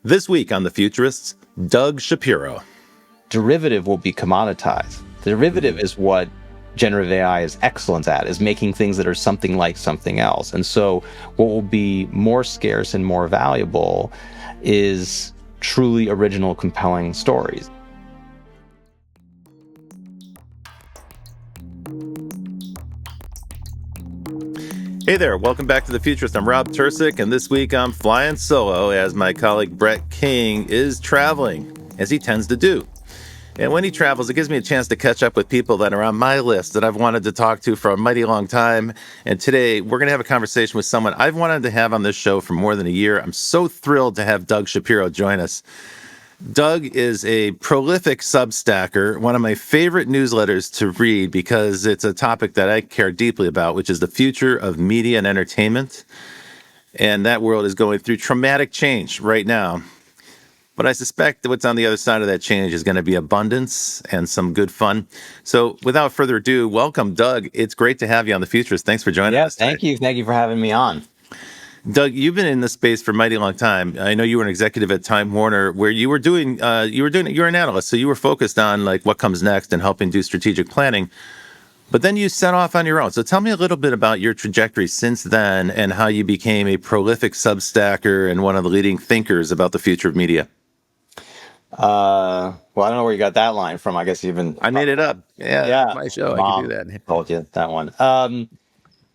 This week on The Futurists, Doug Shapiro. Derivative will be commoditized. Derivative is what generative AI is excellent at, is making things that are something like something else. And so what will be more scarce and more valuable is truly original, compelling stories. Hey there, welcome back to The Futurist. I'm Rob Tercek, and this week I'm flying solo as my colleague Brett King is traveling, as he tends to do. And when he travels, it gives me a chance to catch up with people that are on my list that I've wanted to talk to for a mighty long time. And today, we're going to have a conversation with someone I've wanted to have on this show for more than a year. I'm so thrilled to have Doug Shapiro join us. Doug is a prolific Substacker, one of my favorite newsletters to read because it's a topic that I care deeply about, which is the future of media and entertainment. And that world is going through traumatic change right now. But I suspect that what's on the other side of that change is going to be abundance and some good fun. So without further ado, welcome, Doug. It's great to have you on The Futurist. Thanks for joining us today. Thank you. Thank you for having me on. Doug, you've been in this space for a mighty long time. I know you were an executive at Time Warner, where you're an analyst, so you were focused on like what comes next and helping do strategic planning. But then you set off on your own. So tell me a little bit about your trajectory since then and how you became a prolific Substacker and one of the leading thinkers about the future of media. Well, I don't know where you got that line from. I guess I made it up. Yeah, my show. Mom I can do that. told you that one.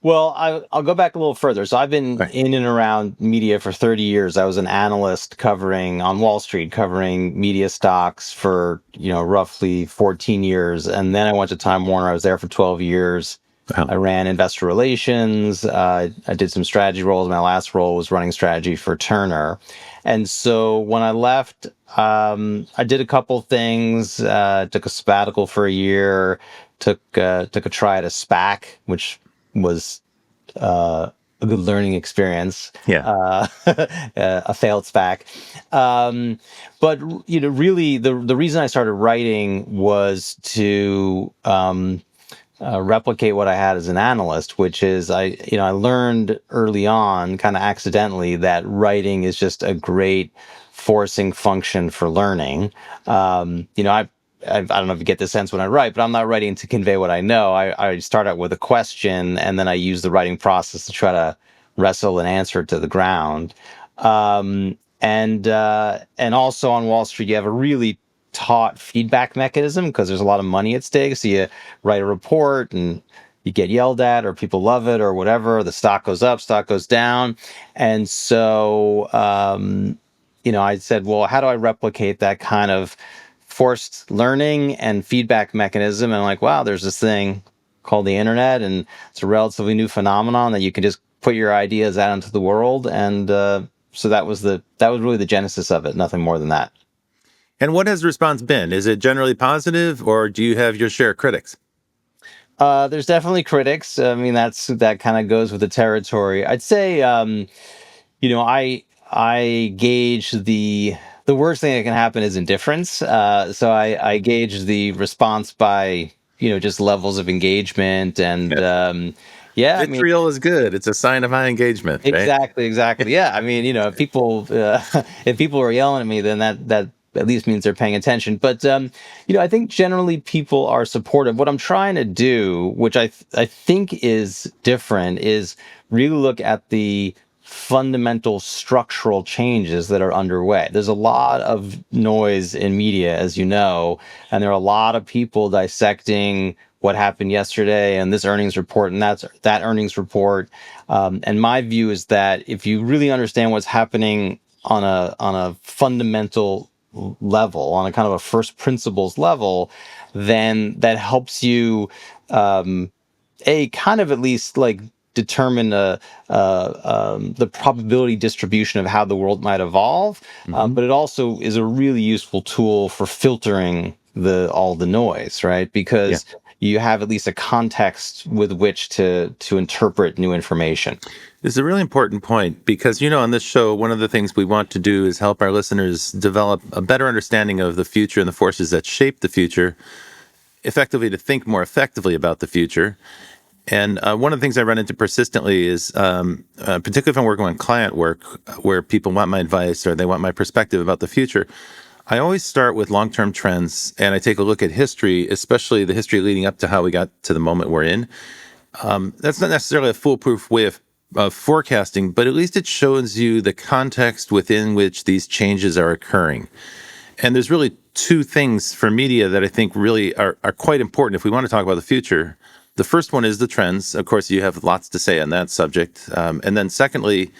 Well, I'll go back a little further. So I've been in and around media for 30 years. I was an analyst on Wall Street, covering media stocks for, roughly 14 years. And then I went to Time Warner. I was there for 12 years. Wow. I ran investor relations. I did some strategy roles. My last role was running strategy for Turner. And so when I left, I did a couple things, took a sabbatical for a year, took a try at a SPAC, which was a good learning experience. Yeah. A failed SPAC. But really the reason I started writing was to replicate what I had as an analyst, which is I learned early on, kind of accidentally, that writing is just a great forcing function for learning. I don't know if you get the sense when I write, but I'm not writing to convey what I know. I start out with a question, and then I use the writing process to try to wrestle an answer to the ground. And also on Wall Street, you have a really taut feedback mechanism because there's a lot of money at stake. So you write a report and you get yelled at, or people love it, or whatever. The stock goes up, stock goes down, and so I said, well, how do I replicate that kind of forced learning and feedback mechanism? And I'm like, wow, there's this thing called the internet, and it's a relatively new phenomenon that you can just put your ideas out into the world. And so that was really the genesis of it, nothing more than that. And what has the response been? Is it generally positive, or do you have your share of critics? There's definitely critics. I mean, that kind of goes with the territory. I'd say, I gauge the worst thing that can happen is indifference. So I gauge the response by, just levels of engagement and, Vitriol is good. It's a sign of high engagement. Right? Exactly. Yeah. I mean, if people are yelling at me, then that at least means they're paying attention. But, I think generally people are supportive. What I'm trying to do, which I think is different, is really look at the fundamental structural changes that are underway. There's a lot of noise in media, as you know, and there are a lot of people dissecting what happened yesterday and this earnings report and that earnings report. And my view is that if you really understand what's happening on a fundamental level, on a kind of a first principles level, then that helps you kind of at least like determine the probability distribution of how the world might evolve. But it also is a really useful tool for filtering all the noise, right? Because you have at least a context with which to interpret new information. It's a really important point because, on this show, one of the things we want to do is help our listeners develop a better understanding of the future and the forces that shape the future, effectively to think more effectively about the future. And one of the things I run into persistently is, particularly if I'm working on client work where people want my advice or they want my perspective about the future, I always start with long-term trends and I take a look at history, especially the history leading up to how we got to the moment we're in. That's not necessarily a foolproof way of forecasting, but at least it shows you the context within which these changes are occurring. And there's really two things for media that I think really are quite important if we want to talk about the future. The first one is the trends. Of course, you have lots to say on that subject. And then secondly,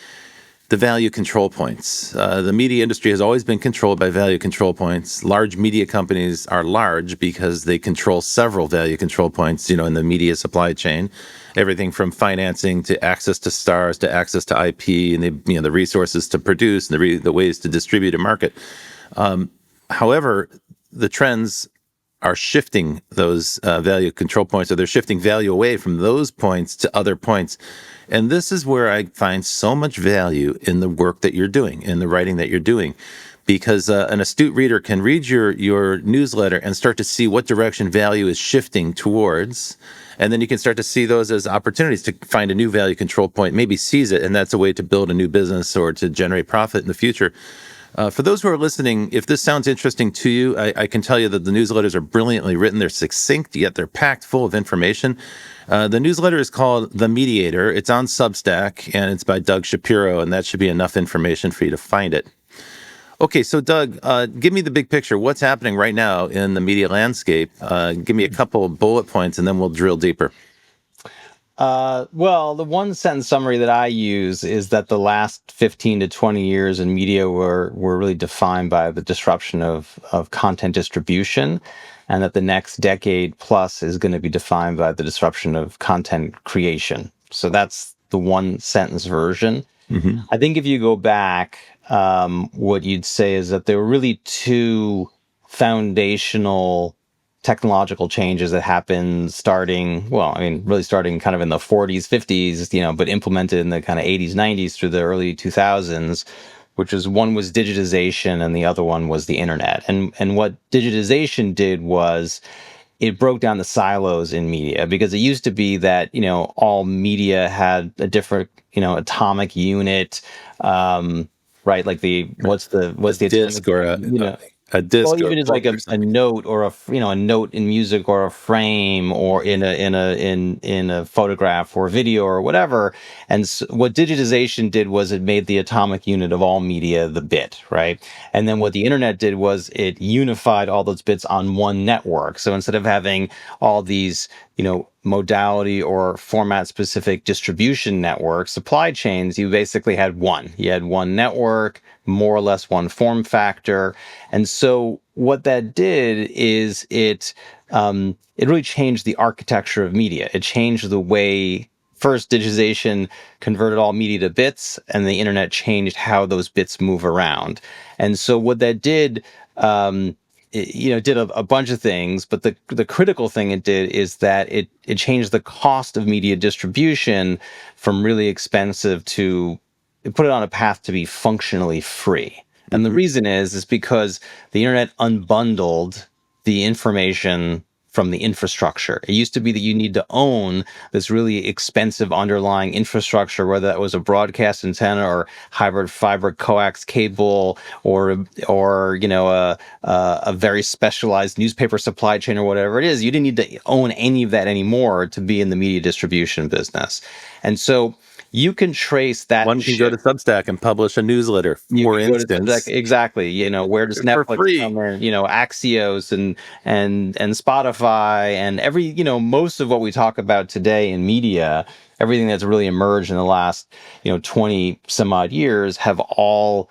the value control points. The media industry has always been controlled by value control points. Large media companies are large because they control several value control points, in the media supply chain. Everything from financing to access to stars to access to IP and the resources to produce and the ways to distribute and market. However, the trends are shifting those value control points, or they're shifting value away from those points to other points. And this is where I find so much value in the work that you're doing, in the writing that you're doing, because an astute reader can read your newsletter and start to see what direction value is shifting towards. And then you can start to see those as opportunities to find a new value control point, maybe seize it, and that's a way to build a new business or to generate profit in the future. For those who are listening, if this sounds interesting to you, I can tell you that the newsletters are brilliantly written. They're succinct, yet they're packed full of information. The newsletter is called The Mediator. It's on Substack, and it's by Doug Shapiro, and that should be enough information for you to find it. Okay, so Doug, give me the big picture. What's happening right now in the media landscape? Give me a couple of bullet points, and then we'll drill deeper. Well, the one sentence summary that I use is that the last 15 to 20 years in media were really defined by the disruption of content distribution, and that the next decade plus is going to be defined by the disruption of content creation. So that's the one sentence version. Mm-hmm. I think if you go back, what you'd say is that there were really two foundational technological changes that happened really starting kind of in the 40s, 50s, but implemented in the kind of 80s, 90s through the early 2000s, which is one was digitization and the other one was the internet. And what digitization did was it broke down the silos in media, because it used to be that, all media had a different, atomic unit, right? Like what's the Disc atomic, or a disc well, or a even as like book or a something. note or a note in music or a frame or in a photograph or video or whatever. And what digitization did was it made the atomic unit of all media the bit, right? And then what the internet did was it unified all those bits on one network. So instead of having all these, modality or format specific distribution network supply chains, you basically had one. You had one network, more or less one form factor. And so what that did is it really changed the architecture of media. It changed the way, first, digitization converted all media to bits, and the internet changed how those bits move around. And so what that did, it did a bunch of things, but the critical thing it did is that it changed the cost of media distribution from really expensive to it put it on a path to be functionally free. And the Mm-hmm. reason is because the internet unbundled the information from the infrastructure. It used to be that you need to own this really expensive underlying infrastructure, whether that was a broadcast antenna or hybrid fiber coax cable or a very specialized newspaper supply chain or whatever it is. You didn't need to own any of that anymore to be in the media distribution business. And so you can trace that One can go to shift. Substack and publish a newsletter, You for can go to Substack, instance, exactly. Where does for Netflix free. come in? Axios and Spotify and every, most of what we talk about today in media, everything that's really emerged in the last, 20 some odd years have all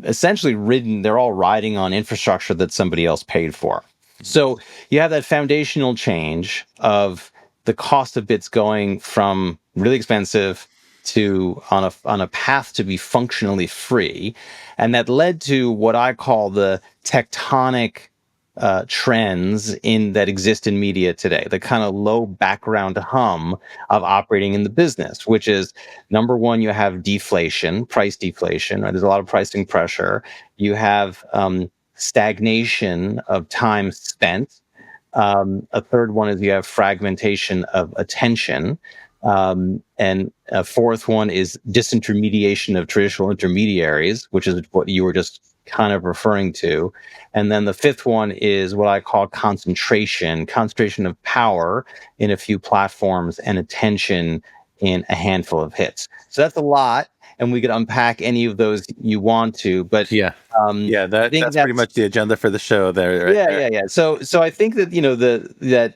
essentially they're all riding on infrastructure that somebody else paid for. So you have that foundational change of the cost of bits going from really expensive to on a path to be functionally free, and that led to what I call the tectonic trends in that exist in media today, the kind of low background hum of operating in the business, which is number one, you have deflation, price deflation, right? There's a lot of pricing pressure. You have stagnation of time spent. A third one is you have fragmentation of attention. And a fourth one is disintermediation of traditional intermediaries, which is what you were just kind of referring to. And then the fifth one is what I call concentration of power in a few platforms and attention in a handful of hits. So that's a lot, and we could unpack any of those you want to, but Yeah. Yeah, I think that's pretty that's much the agenda for the show there, right yeah, there. yeah, yeah. So I think that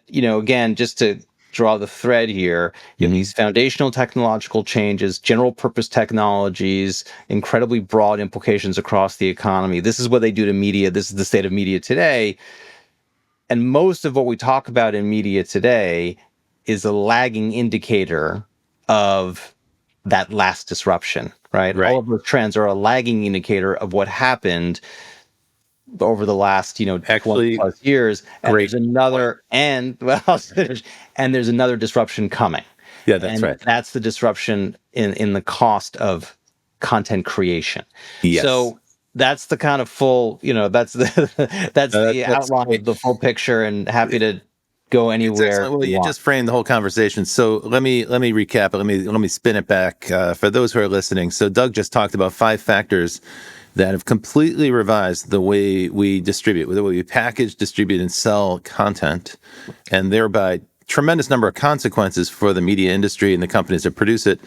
again, just to draw the thread here, you have Hmm. these foundational technological changes, general purpose technologies, incredibly broad implications across the economy. This is what they do to media. This is the state of media today. And most of what we talk about in media today is a lagging indicator of that last disruption, right? All Right. of those trends are a lagging indicator of what happened over the last 20 Actually, plus years, and there's great point. another and well I'll finish. And there's another disruption coming, Yeah, that's and right. that's the disruption in the cost of content creation. Yes. So that's the kind of full, that's the that's the That's outline of great. the full picture, and happy to go It's anywhere excellent. Well, you you want. just framed the whole conversation. So let me recap it. Let me spin it back for those who are listening. So Doug just talked about 5 factors that have completely revised the way we distribute, the way we package, distribute, and sell content, and thereby tremendous number of consequences for the media industry and the companies that produce it.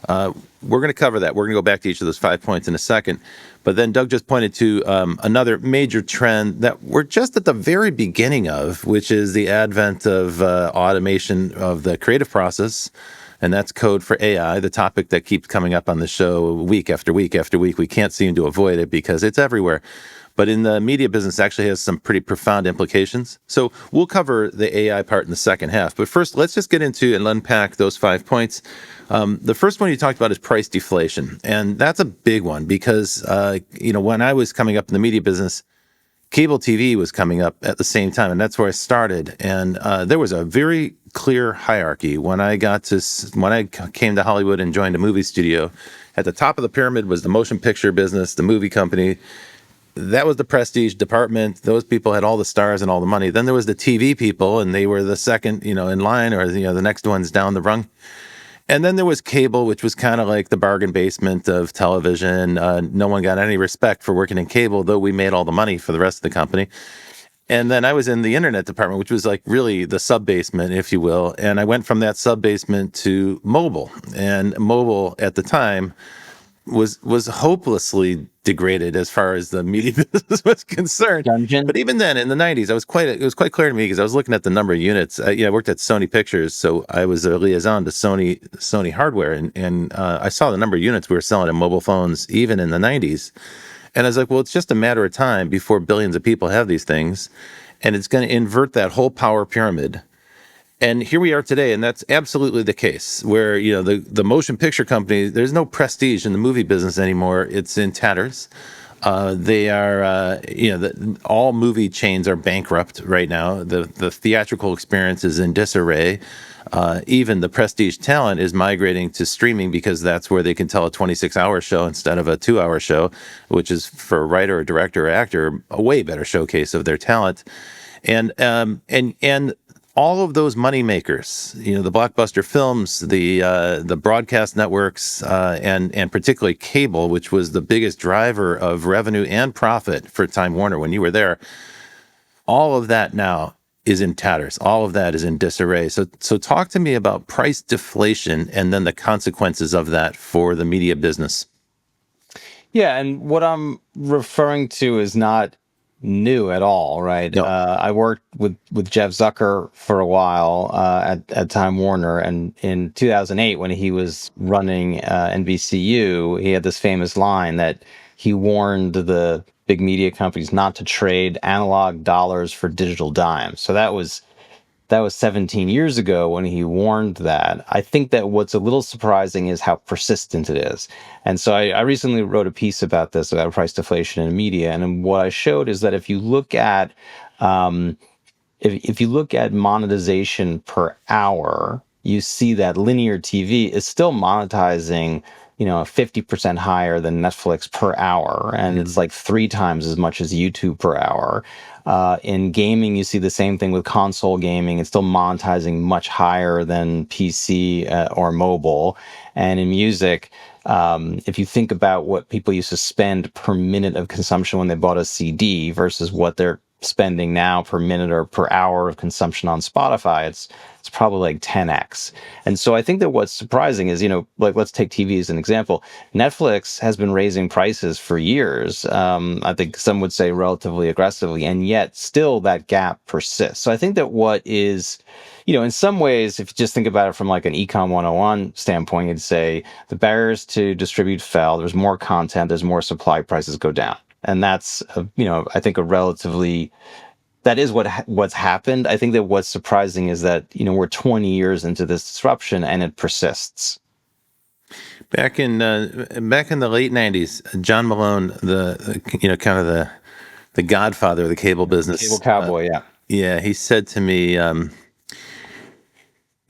We're going to cover that. We're going to go back to each of those 5 points in a second. But then Doug just pointed to another major trend that we're just at the very beginning of, which is the advent of automation of the creative process. And that's code for AI, the topic that keeps coming up on the show week after week after week. We can't seem to avoid it because it's everywhere. But in the media business, it actually has some pretty profound implications. So we'll cover the AI part in the second half. But first, let's just get into and unpack those 5 points. The first one you talked about is price deflation. And that's a big one because, when I was coming up in the media business, cable TV was coming up at the same time, and that's where I started. And there was a very clear hierarchy when when I came to Hollywood and joined a movie studio. At the top of the pyramid was the motion picture business, the movie company. That was the prestige department. Those people had all the stars and all the money. Then there was the TV people, and they were the second, in line, or the next ones down the rung. And then there was cable, which was kind of like the bargain basement of television. No one got any respect for working in cable, though we made all the money for the rest of the company. And then I was in the internet department, which was like really the sub basement, if you will. And I went from that sub basement to mobile. And mobile at the time was hopelessly degraded as far as the media business was concerned. Dungeon. But even then, in the '90s, it was quite clear to me because I was looking at the number of units. I worked at Sony Pictures, so I was a liaison to Sony hardware, and I saw the number of units we were selling in mobile phones even in the '90s. And I was like, well, it's just a matter of time before billions of people have these things, and it's going to invert that whole power pyramid. And here we are today, and that's absolutely the case. Where the motion picture company, there's no prestige in the movie business anymore. It's in tatters. They are, all movie chains are bankrupt right now. The theatrical experience is in disarray. Even the prestige talent is migrating to streaming because that's where they can tell a 26-hour show instead of a 2-hour show, which is for a writer or director or actor a way better showcase of their talent. And all of those money makers, the blockbuster films, the broadcast networks, and particularly cable, which was the biggest driver of revenue and profit for Time Warner when you were there, all of that now is in tatters. All of that is in disarray. So talk to me about price deflation and then the consequences of that for the media business. Yeah, and what I'm referring to is not new at all, right? No. I worked with Jeff Zucker for a while at Time Warner, and in 2008, when he was running NBCU, he had this famous line that he warned the big media companies not to trade analog dollars for digital dimes. So that was 17 years ago when he warned that. I think that what's a little surprising is how persistent it is. And so I recently wrote a piece about this, about price deflation in media. And what I showed is that if you look at um, if you look at monetization per hour, you see that linear TV is still monetizing, 50% higher than Netflix per hour, and it's like 3 times as much as YouTube per hour. In gaming, you see the same thing with console gaming. It's still monetizing much higher than PC or mobile. And in music, if you think about what people used to spend per minute of consumption when they bought a CD versus what they're spending now per minute or per hour of consumption on Spotify, it's probably like 10x. And so I think that what's surprising is, like let's take TV as an example. Netflix has been raising prices for years. I think some would say relatively aggressively, and yet still that gap persists. So I think that what is, in some ways, if you just think about it from like an econ 101 standpoint, you'd say the barriers to distribute fell. There's more content. There's more supply. Prices go down. And that's, I think that is what's happened. I think that what's surprising is that, we're 20 years into this disruption and it persists. Back in the late '90s, John Malone, kind of the godfather of the cable business, Cable cowboy, yeah. yeah, he said to me,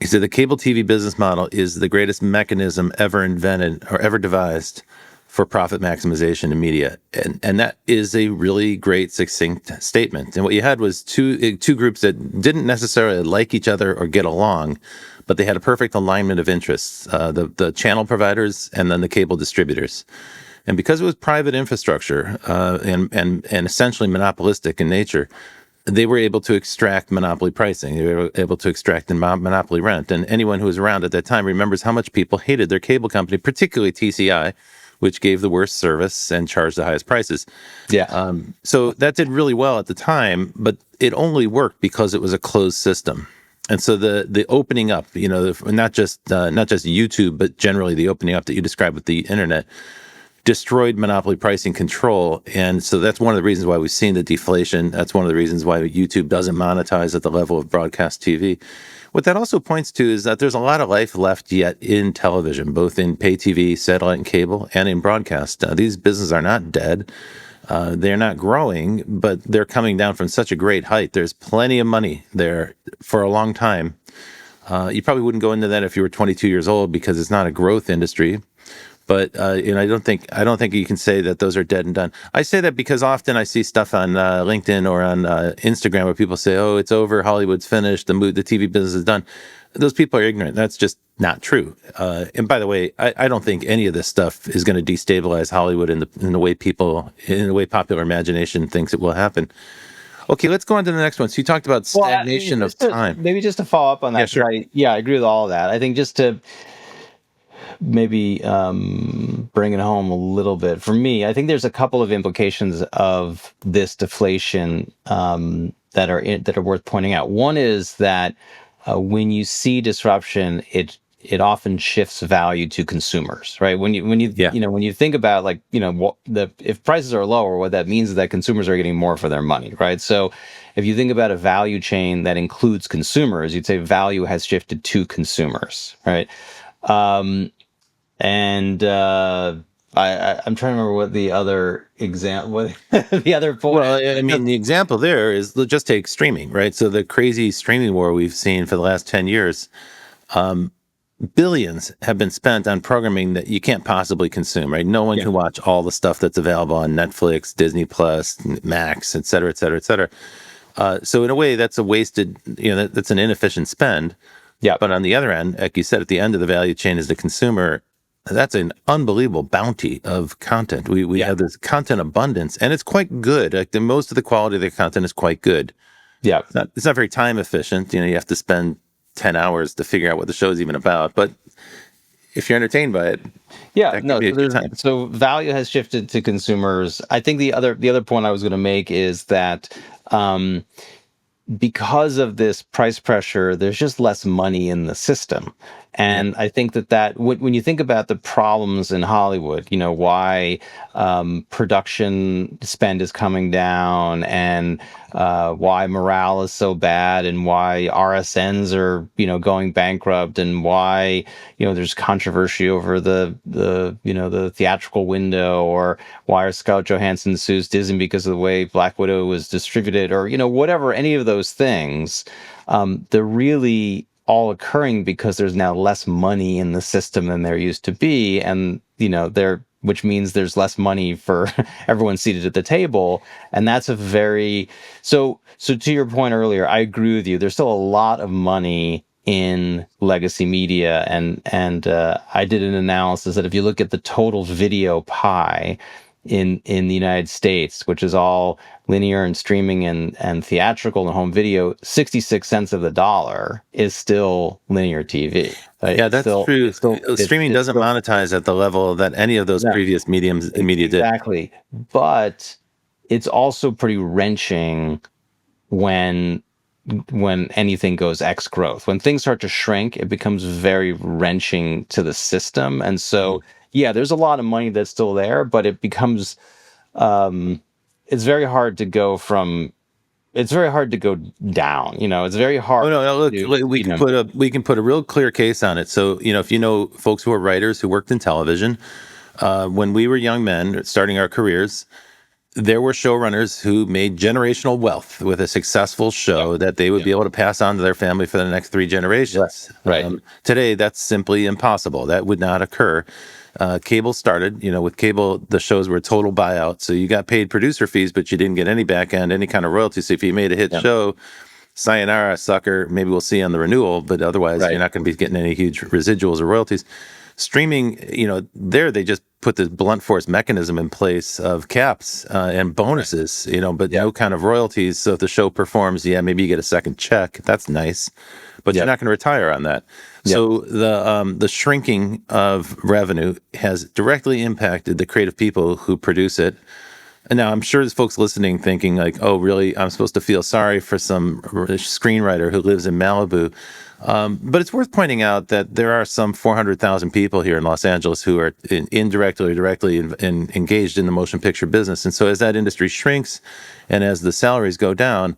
he said the cable TV business model is the greatest mechanism ever invented or ever devised for profit maximization in media, and that is a really great succinct statement. And what you had was two groups that didn't necessarily like each other or get along, but they had a perfect alignment of interests: the channel providers and then the cable distributors. And because it was private infrastructure and essentially monopolistic in nature, they were able to extract monopoly pricing. They were able to extract the monopoly rent. And anyone who was around at that time remembers how much people hated their cable company, particularly TCI, which gave the worst service and charged the highest prices. Yeah. So that did really well at the time, but it only worked because it was a closed system. And so the opening up, not just YouTube, but generally the opening up that you described with the internet, destroyed monopoly pricing control. And so that's one of the reasons why we've seen the deflation. That's one of the reasons why YouTube doesn't monetize at the level of broadcast TV. What that also points to is that there's a lot of life left yet in television, both in pay TV, satellite and cable, and in broadcast. These businesses are not dead. They're not growing, but they're coming down from such a great height. There's plenty of money there for a long time. You probably wouldn't go into that if you were 22 years old because it's not a growth industry. But I don't think you can say that those are dead and done. I say that because often I see stuff on LinkedIn or on Instagram where people say, "Oh, it's over. Hollywood's finished. The TV business is done." Those people are ignorant. That's just not true. And by the way, I don't think any of this stuff is going to destabilize Hollywood in the way popular imagination thinks it will happen. Okay, let's go on to the next one. So you taled about stagnation of time. Maybe just to follow up on that. Yeah, sure. I agree with all of that. I think just to maybe bring it home a little bit. For me, I think there's a couple of implications of this deflation that are worth pointing out. One is that when you see disruption, it often shifts value to consumers, right? When you think about if prices are lower, what that means is that consumers are getting more for their money, right? So if you think about a value chain that includes consumers, you'd say value has shifted to consumers, right? And I'm trying to remember what the other example, the other point. Well, I mean, the example there is just take streaming, right? So the crazy streaming war we've seen for the last 10 years, billions have been spent on programming that you can't possibly consume, right? No one can watch all the stuff that's available on Netflix, Disney Plus, Max, et cetera, et cetera, et cetera. So in a way, that's a wasted, that's an inefficient spend. Yeah. But on the other end, like you said, at the end of the value chain is the consumer. That's an unbelievable bounty of content. We have this content abundance, and it's quite good. Like most of the quality of the content is quite good. Yeah, it's not very time efficient. You have to spend 10 hours to figure out what the show is even about. But if you're entertained by it, so value has shifted to consumers. I think the other point I was going to make is that because of this price pressure, there's just less money in the system. And I think that when you think about the problems in Hollywood, why production spend is coming down and why morale is so bad and why RSNs are, going bankrupt and why, there's controversy over the theatrical window, or why Scarlett Johansson sues Disney because of the way Black Widow was distributed, or, whatever, any of those things, they're really all occurring because there's now less money in the system than there used to be. And, which means there's less money for everyone seated at the table. And that's a very, so to your point earlier, I agree with you. There's still a lot of money in legacy media, and I did an analysis that if you look at the total video pie in the United States, which is all linear and streaming and theatrical and home video, 66 cents of the dollar is still linear TV. Right? Yeah, that's true. Streaming It's doesn't still monetize at the level that any of those no, previous media did. exactly. But it's also pretty wrenching when anything goes X growth. When things start to shrink, it becomes very wrenching to the system. And so, yeah, there's a lot of money that's still there, but it becomes it's very hard to go from it's very hard to go down. It's very Oh hard no, look, to, we can put a real clear case on it. So, if you know folks who are writers who worked in television, when we were young men starting our careers, there were showrunners who made generational wealth with a successful show that they would be able to pass on to their family for the next three generations. Right. Today, that's simply impossible. That would not occur. Cable started, with cable, the shows were a total buyout. So you got paid producer fees, but you didn't get any back end, any kind of royalty. So if you made a hit show, sayonara, sucker, maybe we'll see you on the renewal, but otherwise you're not going to be getting any huge residuals or royalties. Streaming, there they just put the blunt force mechanism in place of caps and bonuses, but no kind of royalties. So if the show performs, maybe you get a second check. That's nice, but you're not going to retire on that. So the shrinking of revenue has directly impacted the creative people who produce it. And now I'm sure there's folks listening thinking like, oh, really? I'm supposed to feel sorry for some screenwriter who lives in Malibu. But it's worth pointing out that there are some 400,000 people here in Los Angeles who are indirectly or directly engaged in the motion picture business. And so as that industry shrinks and as the salaries go down,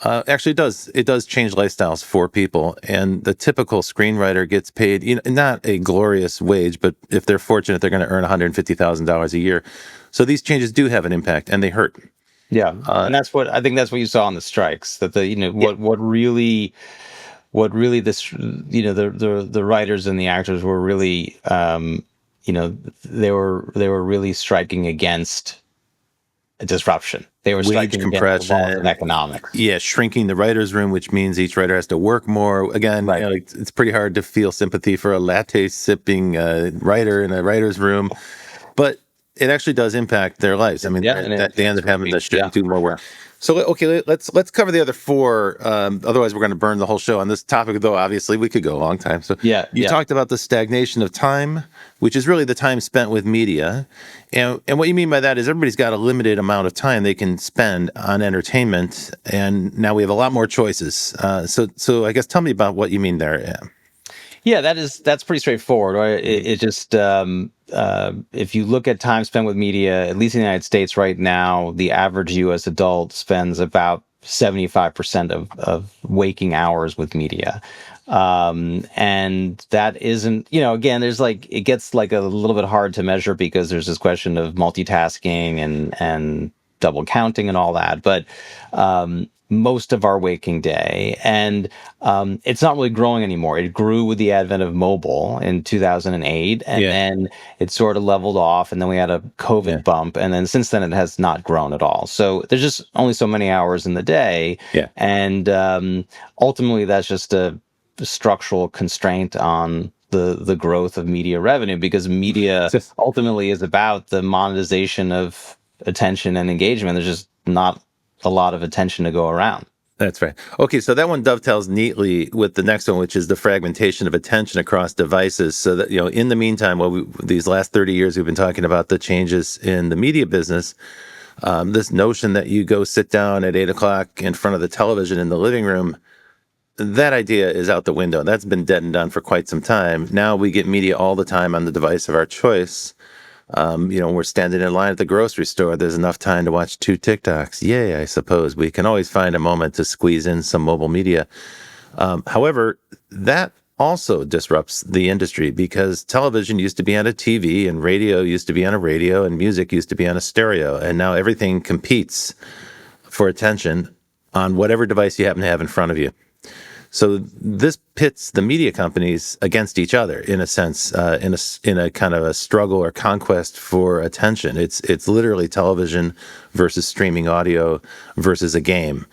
actually it does change lifestyles for people. And the typical screenwriter gets paid, not a glorious wage, but if they're fortunate, they're going to earn $150,000 a year. So these changes do have an impact, and they hurt. Yeah, and I think that's what you saw on the strikes. That what really this the writers and the actors were really they were really striking against a disruption. They were Wage striking against the laws of compression, economics. shrinking the writer's room, which means each writer has to work more. Again, it's pretty hard to feel sympathy for a latte sipping writer in a writer's room, but it actually does impact their lives. I mean, they end up having to do more work. So, okay, let's cover the other four. Otherwise, we're going to burn the whole show on this topic, though. Obviously, we could go a long time. So, you talked about the stagnation of time, which is really the time spent with media. And what you mean by that is everybody's got a limited amount of time they can spend on entertainment. And now we have a lot more choices. So I guess tell me about what you mean there. Yeah, that's pretty straightforward. Right? It just if you look at time spent with media, at least in the United States right now, the average U.S. adult spends about 75% of waking hours with media. And that isn't, again, there's it gets a little bit hard to measure because there's this question of multitasking and double counting and all that. But most of our waking day, and it's not really growing anymore. It grew with the advent of mobile in 2008, and then it sort of leveled off, and then we had a COVID bump, and then since then it has not grown at all. So there's just only so many hours in the day, and ultimately that's just a structural constraint on the growth of media revenue, because media ultimately is about the monetization of attention and engagement. There's just not a lot of attention to go around. That's right. Okay, so that one dovetails neatly with the next one, which is the fragmentation of attention across devices. So that, in the meantime, these last 30 years, we've been talking about the changes in the media business. This notion that you go sit down at 8 o'clock in front of the television in the living room, that idea is out the window. That's been dead and done for quite some time. Now we get media all the time on the device of our choice. We're standing in line at the grocery store. There's enough time to watch 2 TikToks. Yay, I suppose. We can always find a moment to squeeze in some mobile media. However, that also disrupts the industry, because television used to be on a TV and radio used to be on a radio and music used to be on a stereo. And now everything competes for attention on whatever device you happen to have in front of you. So this pits the media companies against each other in a sense, in a kind of a struggle or conquest for attention. It's literally television versus streaming audio versus a game.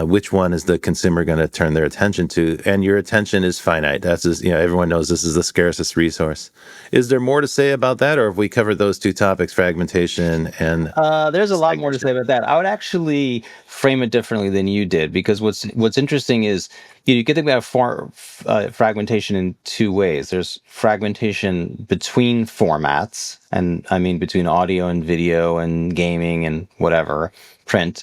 Which one is the consumer going to turn their attention to? And your attention is finite. That's just, everyone knows this is the scarcest resource. Is there more to say about that, or have we covered those two topics, fragmentation and There's a lot more to stagnation? say about that. I would actually frame it differently than you did, because what's interesting is you can think about fragmentation in two ways. There's fragmentation between formats, and I mean between audio and video and gaming and whatever, print.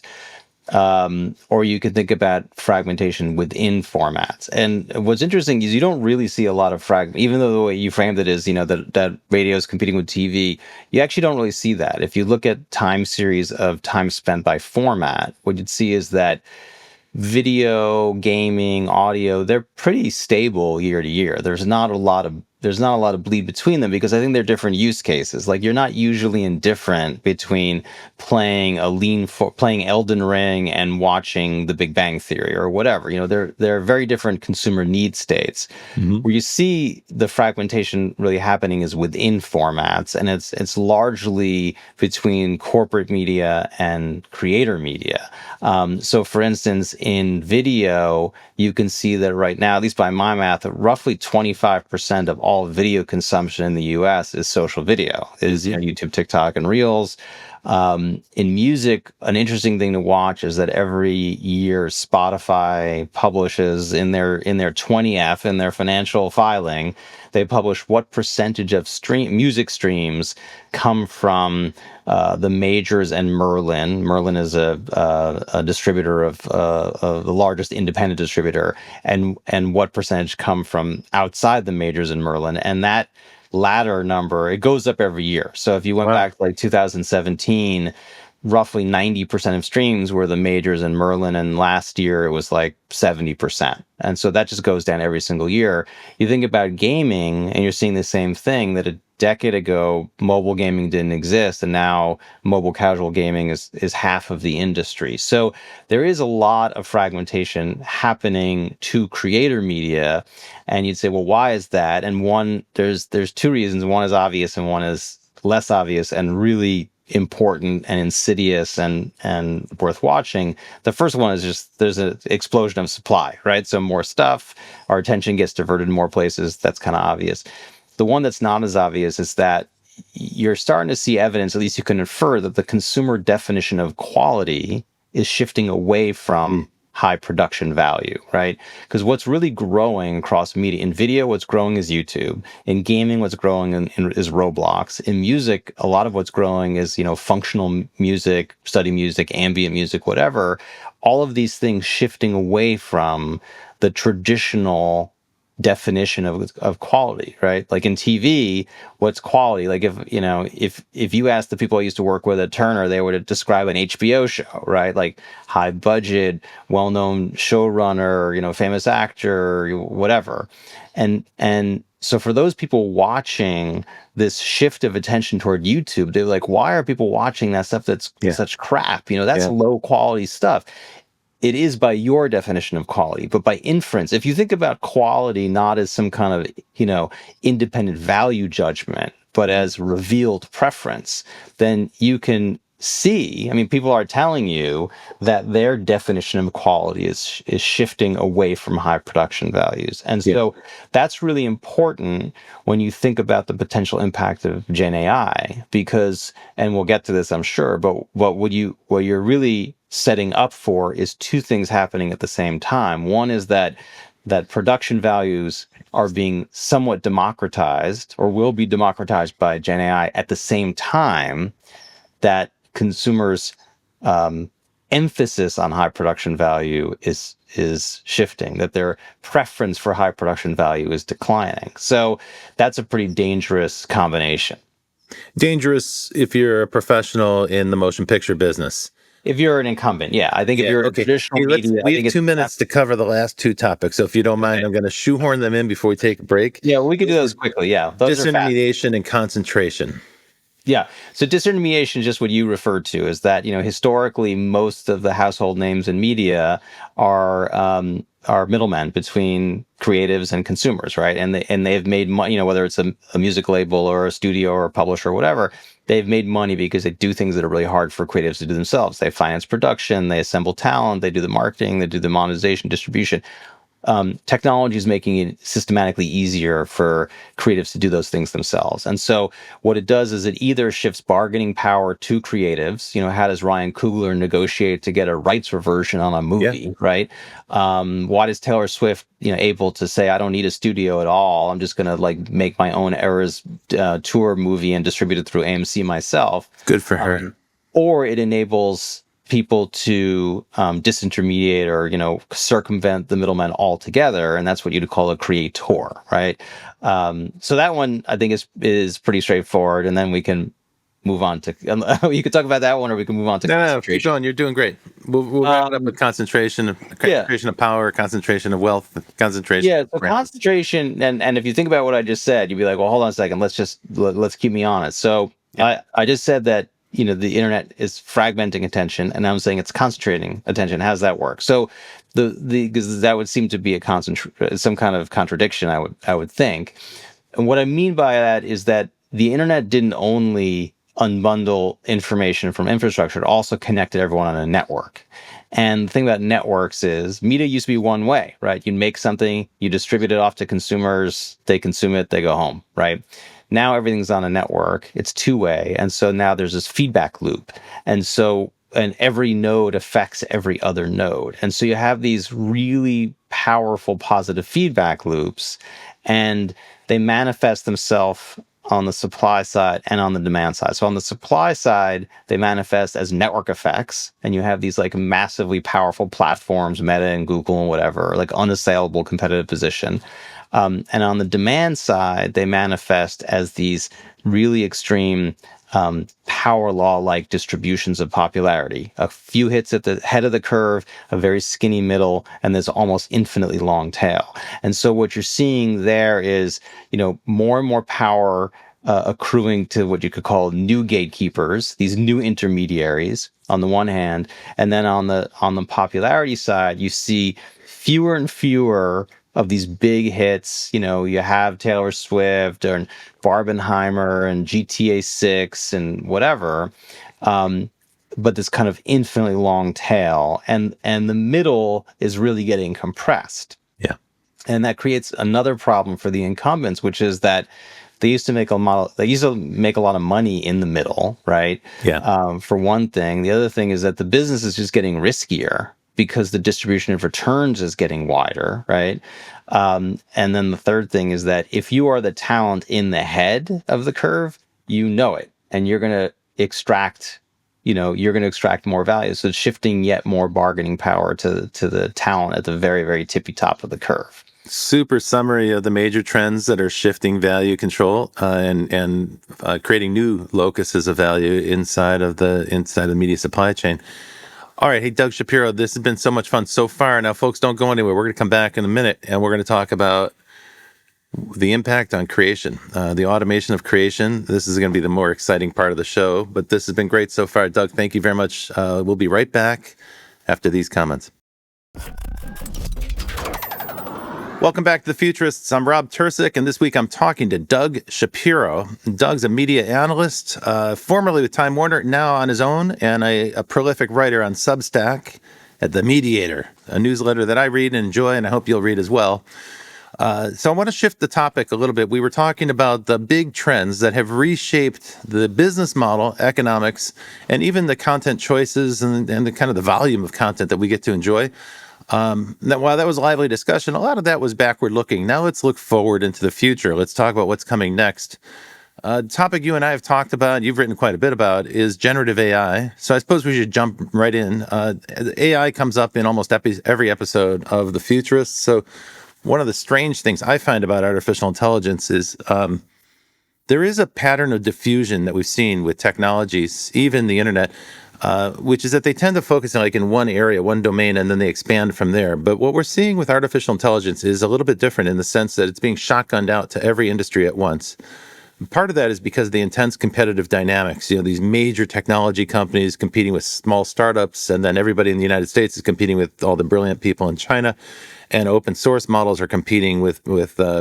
Or you could think about fragmentation within formats. And what's interesting is you don't really see a lot of even though the way you framed it is, that radio is competing with TV, you actually don't really see that. If you look at time series of time spent by format, what you'd see is that video, gaming, audio, they're pretty stable year to year. There's not a lot of bleed between them, because I think they're different use cases. Like, you're not usually indifferent between playing Elden Ring and watching The Big Bang Theory or whatever. They're very different consumer need states. Hmm. Where you see the fragmentation really happening is within formats, and it's largely between corporate media and creator media. So, for instance, in video, you can see that right now, at least by my math, roughly 25% of all video consumption in the US is social video, is YouTube, TikTok, and Reels. In music, an interesting thing to watch is that every year Spotify publishes in their 20F, in their financial filing, they publish what percentage of music streams come from the majors and Merlin. Merlin is a distributor of the largest independent distributor, and what percentage come from outside the majors and Merlin, and that latter number, it goes up every year. So if you went Wow. back to like 2017, roughly 90% of streams were the majors and Merlin, and last year it was like 70%. And so that just goes down every single year. You think about gaming, and you're seeing the same thing, that a decade ago mobile gaming didn't exist, and now mobile casual gaming is half of the industry. So there is a lot of fragmentation happening to creator media, and you'd say, well, why is that? And there's two reasons. One is obvious and one is less obvious and really important and insidious and worth watching. The first one is just there's an explosion of supply, right? So more stuff, our attention gets diverted in more places. That's kind of obvious. The one that's not as obvious is that you're starting to see evidence, at least you can infer, that the consumer definition of quality is shifting away from high production value, right? Because what's really growing across media, in video, what's growing is YouTube. In gaming, what's growing is Roblox. In music, a lot of what's growing is, functional music, study music, ambient music, whatever. All of these things shifting away from the traditional definition of quality, right? Like in TV, what's quality? Like if you ask the people I used to work with at Turner, they would describe an HBO show, right? Like high budget, well-known showrunner, famous actor, whatever. And so for those people watching this shift of attention toward YouTube, they're like, why are people watching that stuff that's Yeah. such crap? That's Yeah. low quality stuff. It is by your definition of quality, but by inference. If you think about quality not as some kind of, independent value judgment, but as revealed preference, then you can see, I mean, people are telling you that their definition of quality is shifting away from high production values. And Yeah. so that's really important when you think about the potential impact of Gen AI, because, and we'll get to this, I'm sure, but what you're really setting up for is two things happening at the same time. One is that production values are being somewhat democratized, or will be democratized by Gen AI, at the same time that consumers' emphasis on high production value is shifting, that their preference for high production value is declining. So that's a pretty dangerous combination. Dangerous if you're a professional in the motion picture business. If you're an incumbent, yeah. I think if Yeah. you're in Okay. traditional Hey, media, I we have think it's 2 minutes to cover the last two topics. So if you don't mind, okay. I'm going to shoehorn them in before we take a break. Yeah, well, we could do Those those were quickly. Yeah, those are fast. disintermediation and concentration. Yeah. So disintermediation is just what you referred to, is that, historically most of the household names in media are are middlemen between creatives and consumers, right? And they've made money, whether it's a music label or a studio or a publisher or whatever, they've made money because they do things that are really hard for creatives to do themselves. They finance production, they assemble talent, they do the marketing, they do the monetization, distribution. Technology is making it systematically easier for creatives to do those things themselves. And so what it does is it either shifts bargaining power to creatives. How does Ryan Coogler negotiate to get a rights reversion on a movie, right? Why does Taylor Swift, able to say, I don't need a studio at all. I'm just going to make my own Eras tour movie and distribute it through AMC myself. Good for her. Or it enables people to disintermediate or circumvent the middleman altogether, and that's what you'd call a creator, right? So that one I think is pretty straightforward, and then we can move on to you could talk about that one, or we can move on to No, keep going. You're doing great. We'll wrap it up with concentration of power, concentration of wealth, concentration. Yeah, so concentration, and if you think about what I just said, you'd be like, well, hold on a second, let's keep me honest. So I just said that the internet is fragmenting attention, and I'm saying it's concentrating attention. How does that work? So because that would seem to be some kind of contradiction, I would think. And what I mean by that is that the internet didn't only unbundle information from infrastructure, it also connected everyone on a network. And the thing about networks is media used to be one way, right? You make something, you distribute it off to consumers, they consume it, they go home, right? Now everything's on a network. It's two-way. And so now there's this feedback loop. And every node affects every other node. And so you have these really powerful positive feedback loops, and they manifest themselves on the supply side and on the demand side. So on the supply side, they manifest as network effects, and you have these massively powerful platforms, Meta and Google and whatever, unassailable competitive position. And on the demand side, they manifest as these really extreme power law-like distributions of popularity. A few hits at the head of the curve, a very skinny middle, and there's almost infinitely long tail. And so what you're seeing there is, more and more power accruing to what you could call new gatekeepers, these new intermediaries on the one hand, and then on the popularity side, you see fewer and fewer of these big hits. You have Taylor Swift and Barbenheimer and GTA 6 and whatever, but this kind of infinitely long tail, and the middle is really getting compressed. Yeah, and that creates another problem for the incumbents, which is that they used to make a lot of money in the middle, right? Yeah. For one thing. The other thing is that the business is just getting riskier because the distribution of returns is getting wider, right? And then the third thing is that if you are the talent in the head of the curve, you know it, and you're going to extract more value. So it's shifting yet more bargaining power to the talent at the very, very tippy top of the curve. Super summary of the major trends that are shifting value control and creating new locuses of value inside of the media supply chain. All right. Hey, Doug Shapiro, this has been so much fun so far. Now, folks, don't go anywhere. We're going to come back in a minute, and we're going to talk about the impact on creation, the automation of creation. This is going to be the more exciting part of the show, but this has been great so far. Doug, thank you very much. We'll be right back after these comments. Welcome back to the Futurists. I'm Rob Tercek, and this week I'm talking to Doug Shapiro. Doug's a media analyst, formerly with Time Warner, now on his own, and a prolific writer on Substack at The Mediator, a newsletter that I read and enjoy, and I hope you'll read as well. So I want to shift the topic a little bit. We were talking about the big trends that have reshaped the business model, economics, and even the content choices and the kind of the volume of content that we get to enjoy. While that was a lively discussion, a lot of that was backward looking. Now let's look forward into the future. Let's talk about what's coming next. Topic you and I have talked about, you've written quite a bit about, is generative AI. So I suppose we should jump right in. AI comes up in almost every episode of the Futurists. So one of the strange things I find about artificial intelligence is there is a pattern of diffusion that we've seen with technologies, even the internet, which is that they tend to focus in one area, one domain, and then they expand from there. But what we're seeing with artificial intelligence is a little bit different in the sense that it's being shotgunned out to every industry at once. Part of that is because of the intense competitive dynamics. These major technology companies competing with small startups, and then everybody in the United States is competing with all the brilliant people in China. and open source models are competing with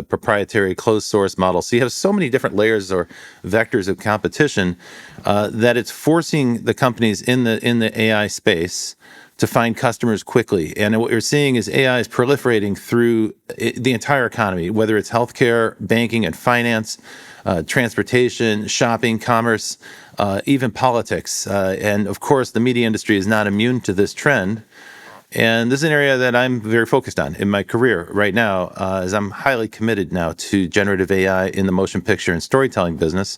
proprietary closed source models. So you have so many different layers or vectors of competition that it's forcing the companies in the AI space to find customers quickly. And what you're seeing is AI is proliferating through the entire economy, whether it's healthcare, banking and finance, transportation, shopping, commerce, even politics. And of course, the media industry is not immune to this trend. And this is an area that I'm very focused on in my career right now, as I'm highly committed now to generative AI in the motion picture and storytelling business.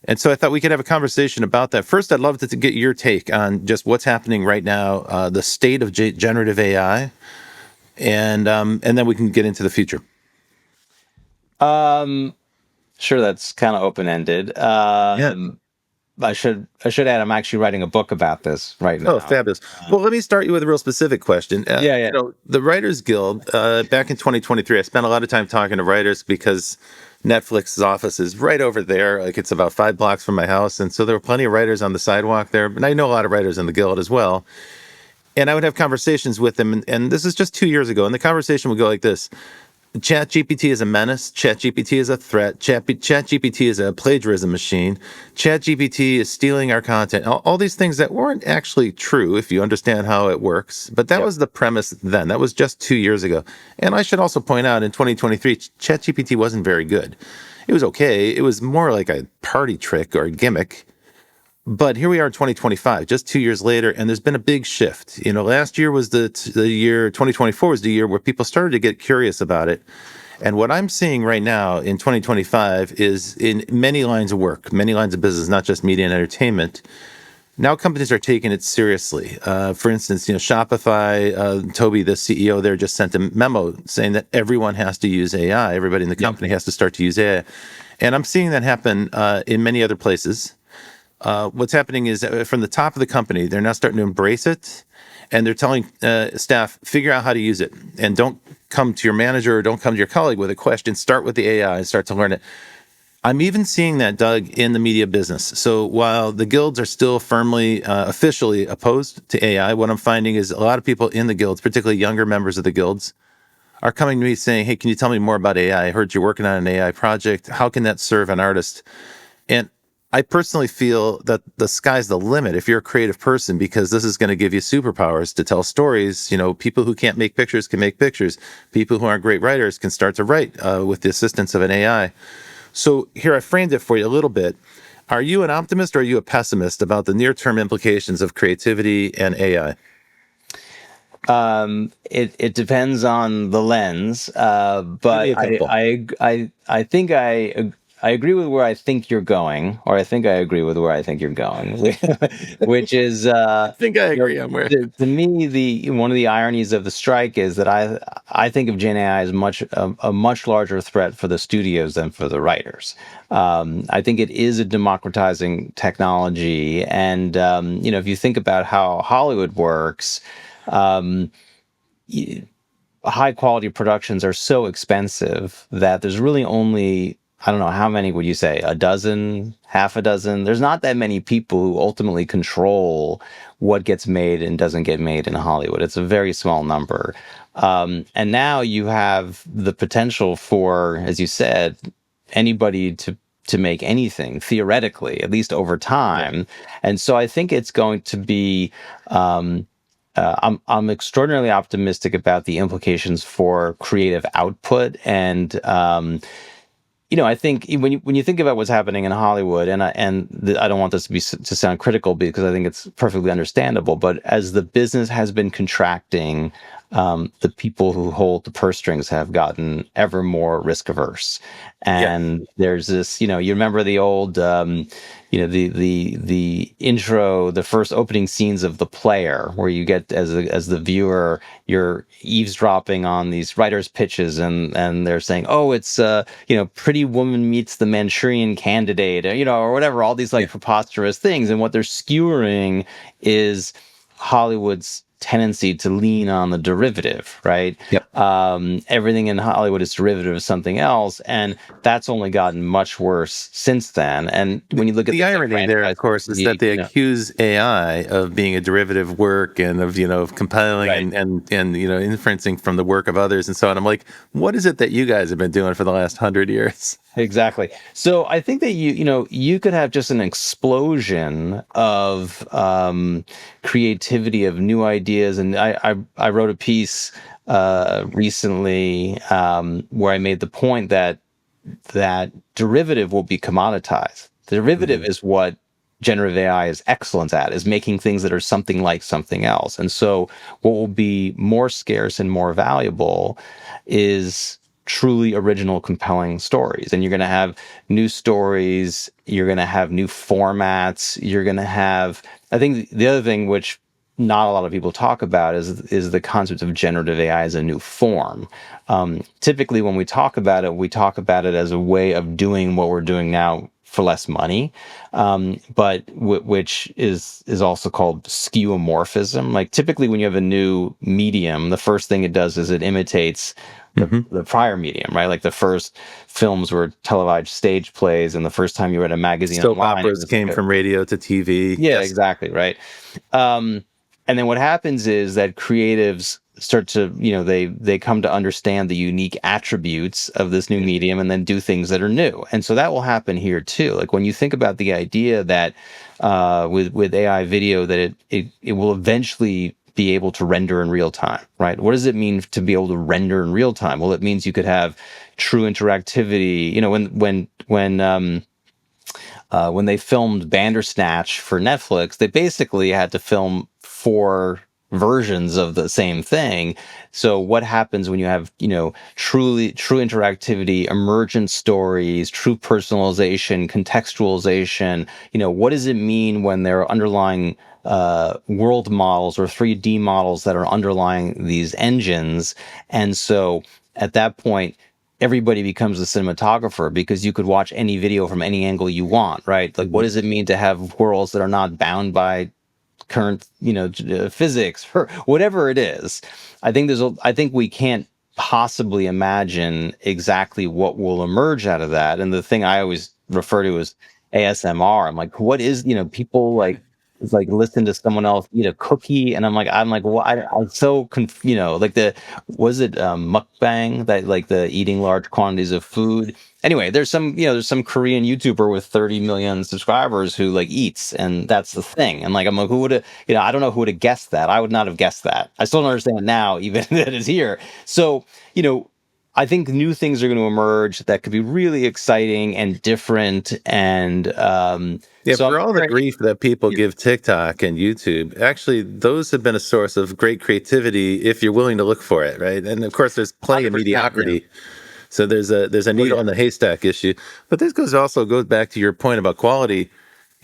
And so I thought we could have a conversation about that. First, I'd love to get your take on just what's happening right now, the state of generative AI, and then we can get into the future. Sure, that's kind of open-ended. Yeah. I should add I'm actually writing a book about this right Oh, now. fabulous. Well, let me start you with a real specific question. Yeah, yeah. The Writers Guild, back in 2023, I spent a lot of time talking to writers because Netflix's office is right over there. Like it's about 5 blocks from my house. And so there were plenty of writers on the sidewalk there. And I know a lot of writers in the guild as well. And I would have conversations with them. And this is just 2 years ago. And the conversation would go like this. ChatGPT is a menace. ChatGPT is a threat. ChatGPT is a plagiarism machine. ChatGPT is stealing our content. All these things that weren't actually true if you understand how it works. But that was the premise then. That was just 2 years ago. And I should also point out in 2023, ChatGPT wasn't very good. It was okay. It was more like a party trick or a gimmick. But here we are in 2025, just 2 years later, and there's been a big shift. Last year was the year, 2024 was the year where people started to get curious about it. And what I'm seeing right now in 2025 is in many lines of work, many lines of business, not just media and entertainment. Now companies are taking it seriously. For instance, Shopify, Toby, the CEO there, just sent a memo saying that everyone has to use AI. Everybody in the company has to start to use AI. And I'm seeing that happen in many other places. What's happening is from the top of the company, they're now starting to embrace it, and they're telling staff, figure out how to use it, and don't come to your manager or don't come to your colleague with a question. Start with the AI and start to learn it. I'm even seeing that, Doug, in the media business. So while the guilds are still firmly, officially opposed to AI, what I'm finding is a lot of people in the guilds, particularly younger members of the guilds, are coming to me saying, hey, can you tell me more about AI? I heard you're working on an AI project. How can that serve an artist? And I personally feel that the sky's the limit if you're a creative person, because this is going to give you superpowers to tell stories. People who can't make pictures can make pictures. People who aren't great writers can start to write with the assistance of an AI. So here I framed it for you a little bit. Are you an optimist or are you a pessimist about the near-term implications of creativity and AI? It depends on the lens, Give me but a couple. I think I agree with where I think you're going, or I think I agree with where I think you're going, which is I think I agree. I'm where. to me the one of the ironies of the strike is that I think of Gen AI as a much larger threat for the studios than for the writers. I think it is a democratizing technology, and if you think about how Hollywood works. Um, High quality productions are so expensive that there's really only, I don't know, how many would you say, a dozen, half a dozen? There's not that many people who ultimately control what gets made and doesn't get made in Hollywood. It's a very small number. And now you have the potential for, as you said, anybody to make anything theoretically, at least over Yeah. time. And so I think it's going to be I'm extraordinarily optimistic about the implications for creative output, and I think when you think about what's happening in Hollywood, and I don't want this to sound critical because I think it's perfectly understandable, but as the business has been contracting, the people who hold the purse strings have gotten ever more risk averse, Yeah. and there's this, you remember the old. The intro, the first opening scenes of The Player, where you get as the viewer, you're eavesdropping on these writers' pitches, and they're saying, "Oh, it's Pretty Woman meets the Manchurian Candidate," or whatever, all these like Yeah. preposterous things, and what they're skewering is Hollywood's tendency to lean on the derivative, right? Yep. Everything in Hollywood is derivative of something else, and that's only gotten much worse since then. And when you look at The things like irony there, of franchise course, is that TV, they accuse AI of being a derivative work and of of compiling right. and inferencing from the work of others and so on. I'm like, what is it that you guys have been doing for the last 100 years? Exactly. So I think that you could have just an explosion of creativity, of new ideas, and I wrote a piece recently where I made the point that derivative will be commoditized. The derivative Mhm. is what generative AI is excellent at, is making things that are something like something else. And so what will be more scarce and more valuable is truly original, compelling stories. And you're going to have new stories, you're going to have new formats, you're going to have, I think the other thing which not a lot of people talk about is the concept of generative AI as a new form. Typically, when we talk about it as a way of doing what we're doing now for less money, but which is also called skeuomorphism. Like typically, when you have a new medium, the first thing it does is it imitates Mhm. the prior medium, right? Like the first films were televised stage plays, and the first time you read a magazine Soap online, it operas was like came from radio to TV. yeah, Yes. exactly, right. Um, and then what happens is that creatives start to, they come to understand the unique attributes of this new medium and then do things that are new. And so that will happen here too. Like when you think about the idea that with AI video that it will eventually be able to render in real time, right? What does it mean to be able to render in real time? Well, it means you could have true interactivity. When they filmed Bandersnatch for Netflix, they basically had to film four versions of the same thing. So what happens when you have, true interactivity, emergent stories, true personalization, contextualization? What does it mean when there are underlying world models or 3D models that are underlying these engines? And so at that point, everybody becomes a cinematographer because you could watch any video from any angle you want, right? Like, what Mhm. does it mean to have worlds that are not bound by current, physics or whatever it is? I think we can't possibly imagine exactly what will emerge out of that. And the thing I always refer to as ASMR. I'm like, what is, people like, it's like listen to someone else eat a cookie, and I'm like, well, I'm so like was it mukbang, that like the eating large quantities of food. Anyway, there's some Korean YouTuber with 30 million subscribers who like eats, and that's the thing. And like I'm like, who would have, I don't know who would have guessed that. I would not have guessed that. I still don't understand now, even that it's here. So, I think new things are going to emerge that could be really exciting and different. And Yeah, so I'm for all the very, grief that people give TikTok and YouTube, actually, those have been a source of great creativity if you're willing to look for it, right? And of course, there's plenty of 100%. Yeah. mediocrity. So there's a Oh, needle yeah. in the haystack issue. But this also goes back to your point about quality.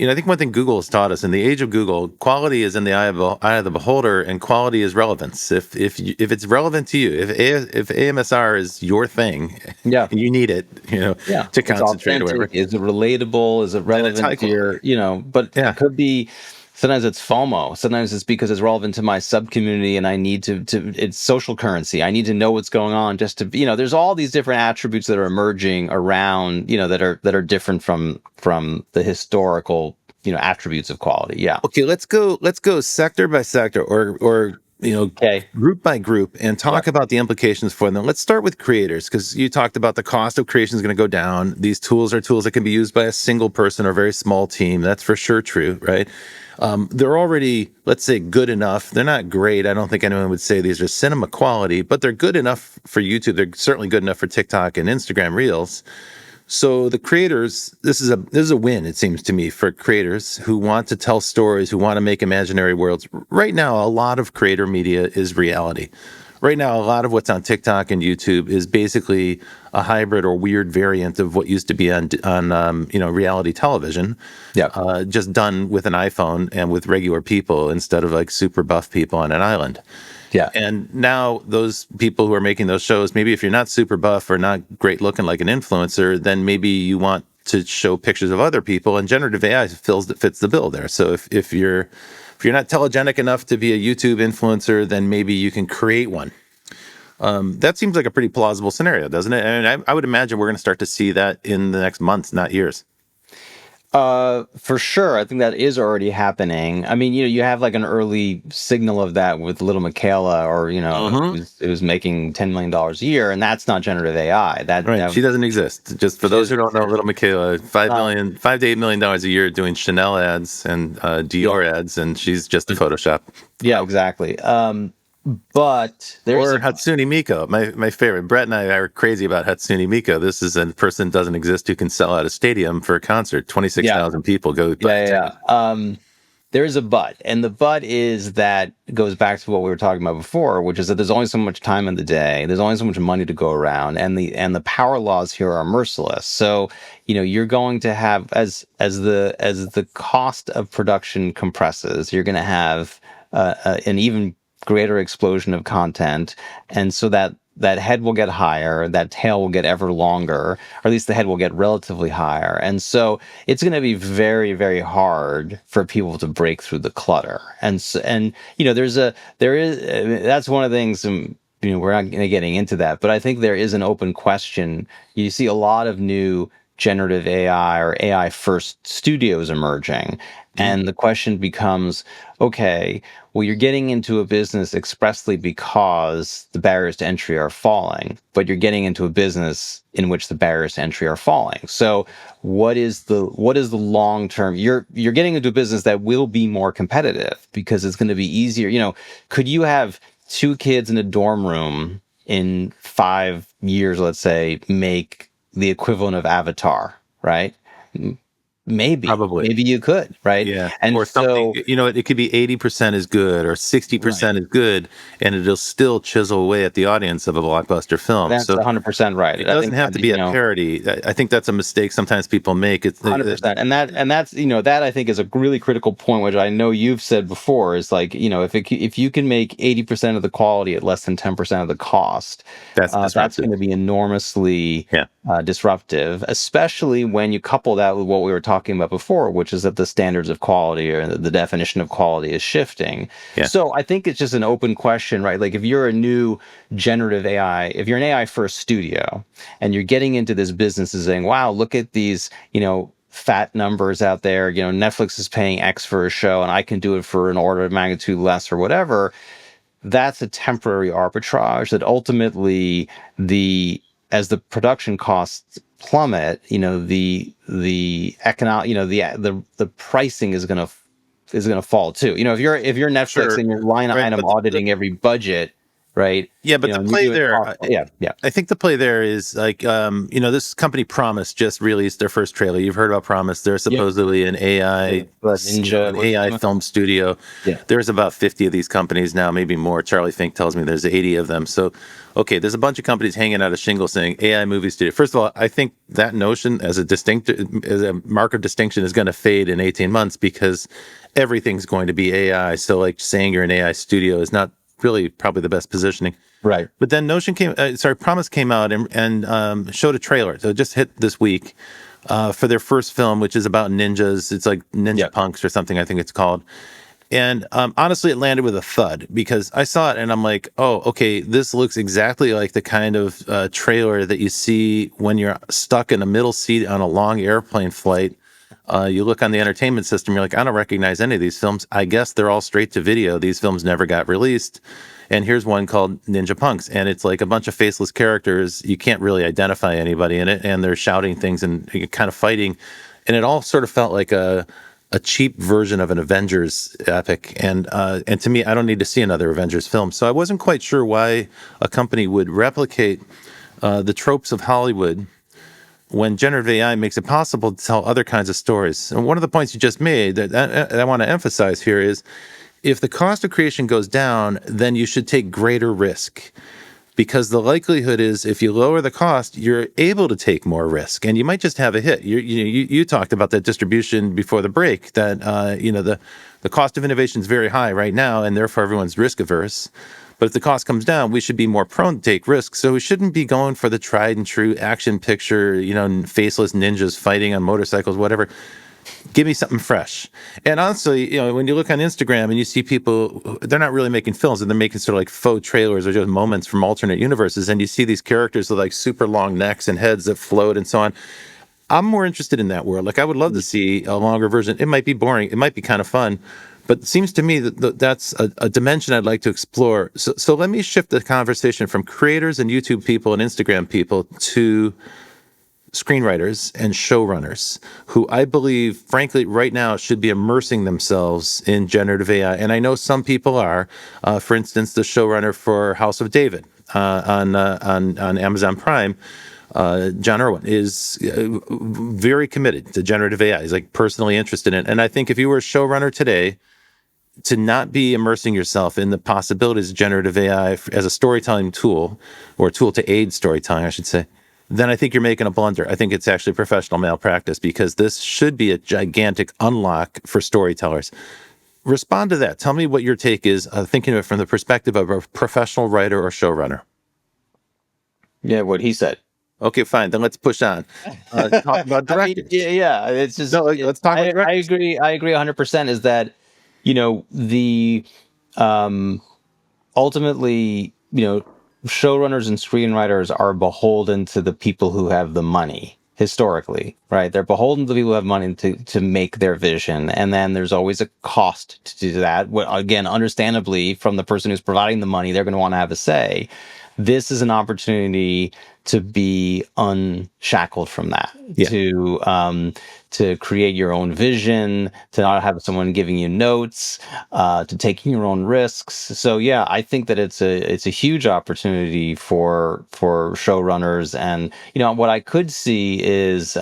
I think one thing Google has taught us in the age of Google, quality is in the eye of the beholder, and quality is relevance. If it's relevant to you, if AMSR is your thing, Yeah. and you need it, Yeah, to it's concentrate or authentic. whatever, Is it relatable? Is it then it's high relevant to quality. but it Yeah. could be, sometimes it's FOMO. Sometimes it's because it's relevant to my sub community and I need it's social currency. I need to know what's going on just to, there's all these different attributes that are emerging around, that are different from the historical, attributes of quality. Yeah. Okay, let's go sector by sector or Okay. group by group and Yeah. talk about the implications for them. Let's start with creators because you talked about the cost of creation is going to go down. These tools are tools that can be used by a single person or a very small team. That's for sure true, right? They're already, let's say, good enough. They're not great. I don't think anyone would say these are cinema quality, but they're good enough for YouTube. They're certainly good enough for TikTok and Instagram Reels. So the creators, this is a win, it seems to me, for creators who want to tell stories, who want to make imaginary worlds. Right now, a lot of creator media is reality. Right now, a lot of what's on TikTok and YouTube is basically a hybrid or weird variant of what used to be on reality television, Yeah. just done with an iPhone and with regular people instead of like super buff people on an island. Yeah. And now those people who are making those shows, maybe if you're not super buff or not great looking like an influencer, then maybe you want to show pictures of other people, and generative AI fits the bill there. So if you're if you're not telegenic enough to be a YouTube influencer, then maybe you can create one. That seems like a pretty plausible scenario, doesn't it? And I would imagine we're going to start to see that in the next months, not years. For sure. I think that is already happening. I mean, you have like an early signal of that with Little Michaela, or Mm-hmm. it was making $10 million a year, and that's not generative AI. Right. She doesn't exist. Just for She those who doesn't don't know, exist. little Michaela, Um, $5 to $8 million a year doing Chanel ads and yeah, Dior ads, and she's just a Photoshop. yeah, exactly. But there's Or a Hatsune Miku, my favorite. Brett and I are crazy about Hatsune Miku. This is a person that doesn't exist who can sell out a stadium for a concert. yeah, 26,000 people go buy a ticket. yeah. There is a but, and the but is that goes back to what we were talking about before, which is that there's only so much time in the day, there's only so much money to go around, and the power laws here are merciless. So, you're going to have, as the cost of production compresses, you're going to have an even greater explosion of content, and so that head will get higher, that tail will get ever longer, or at least the head will get relatively higher. And so it's going to be very, very hard for people to break through the clutter. And that's one of the things. We're not getting into that, but I think there is an open question. You see a lot of new generative AI or AI first studios emerging. Mhm. And the question becomes, okay, well, you're getting into a business expressly because the barriers to entry are falling, but you're getting into a business in which the barriers to entry are falling. So what is the long term? You're getting into a business that will be more competitive because it's going to be easier. Could you have two kids in a dorm room in 5 years, let's say, make the equivalent of Avatar, right? Probably. Maybe you could, right? Yeah. And Or something, so, it could be 80% is good or right. 60% is good, and it'll still chisel away at the audience of a blockbuster film. That's So 100% right. it I doesn't think have that, to be a parody. I think that's a mistake sometimes people make. It's 100%. And that's I think is a really critical point, which I know you've said before, is like, if you can make 80% of the quality at less than 10% of the cost, that's that's disruptive. going to be enormously Yeah. disruptive, especially when you couple that with what we were talking about before, which is that the standards of quality or the definition of quality is shifting. Yeah. So I think it's just an open question, right? Like if you're a new generative AI, if you're an AI first studio and you're getting into this business and saying, wow, look at these, fat numbers out there, Netflix is paying X for a show and I can do it for an order of magnitude less or whatever. That's a temporary arbitrage that ultimately, the as the production costs plummet, the economic, the pricing is gonna fall too. If you're Netflix Sure. and you're line Right. item But auditing every budget, right? yeah, but the And you play do it there, cost, yeah, yeah, I think the play there is like, this company Promise just released their first trailer. You've heard about Promise. They're yep, supposedly an AI, Ninja, an AI film studio. yeah, There's about 50 of these companies now, maybe more. Charlie Fink tells me there's 80 of them. So, okay, there's a bunch of companies hanging out a shingle saying AI movie studio. First of all, I think that notion as a mark of distinction is going to fade in 18 months because everything's going to be AI. So, like saying you're an AI studio is not really probably the best positioning. right, But then Promise came out and showed a trailer. So it just hit this week for their first film, which is about ninjas. It's like Ninja yep, Punks or something, I think it's called. And honestly, it landed with a thud because I saw it and I'm like, oh, okay, this looks exactly like the kind of trailer that you see when you're stuck in a middle seat on a long airplane flight. You look on the entertainment system, you're like, I don't recognize any of these films. I guess they're all straight to video. These films never got released. And here's one called Ninja Punks. And it's like a bunch of faceless characters. You can't really identify anybody in it. And they're shouting things and kind of fighting. And it all sort of felt like a cheap version of an Avengers epic. And to me, I don't need to see another Avengers film. So I wasn't quite sure why a company would replicate the tropes of Hollywood when generative AI makes it possible to tell other kinds of stories. And one of the points you just made that I want to emphasize here is if the cost of creation goes down, then you should take greater risk. Because the likelihood is, if you lower the cost, you're able to take more risk, and you might just have a hit. You talked about that distribution before the break. That the cost of innovation is very high right now, and therefore everyone's risk averse. But if the cost comes down, we should be more prone to take risks. So we shouldn't be going for the tried and true action picture, faceless ninjas fighting on motorcycles, whatever. Give me something fresh. And honestly, when you look on Instagram and you see people, they're not really making films, and they're making sort of like faux trailers or just moments from alternate universes. And you see these characters with like super long necks and heads that float and so on. I'm more interested in that world. Like, I would love to see a longer version. It might be boring. It might be kind of fun, but it seems to me that that's a dimension I'd like to explore. So let me shift the conversation from creators and YouTube people and Instagram people to screenwriters and showrunners who I believe, frankly, right now should be immersing themselves in generative AI. And I know some people are. For instance, the showrunner for House of David on Amazon Prime, John Irwin, is very committed to generative AI. He's like personally interested in it. And I think if you were a showrunner today, to not be immersing yourself in the possibilities of generative AI as a storytelling tool, or a tool to aid storytelling, I should say, then I think you're making a blunder. I think it's actually professional malpractice, because this should be a gigantic unlock for storytellers. Respond to that. Tell me what your take is, thinking of it from the perspective of a professional writer or showrunner. Yeah, what he said. Okay, fine. Then let's push on. Talk about I mean, directors. yeah, it's just. No, let's talk about I directors. agree. I agree 100%. Is that the ultimately, showrunners and screenwriters are beholden to the people who have the money historically, right? They're beholden to the people who have money to make their vision. And then there's always a cost to do that. Again, understandably, from the person who's providing the money, they're going to want to have a say. This is an opportunity to be unshackled from that, Yeah. to create your own vision, to not have someone giving you notes, to taking your own risks. So yeah, I think that it's a huge opportunity for showrunners. And what I could see is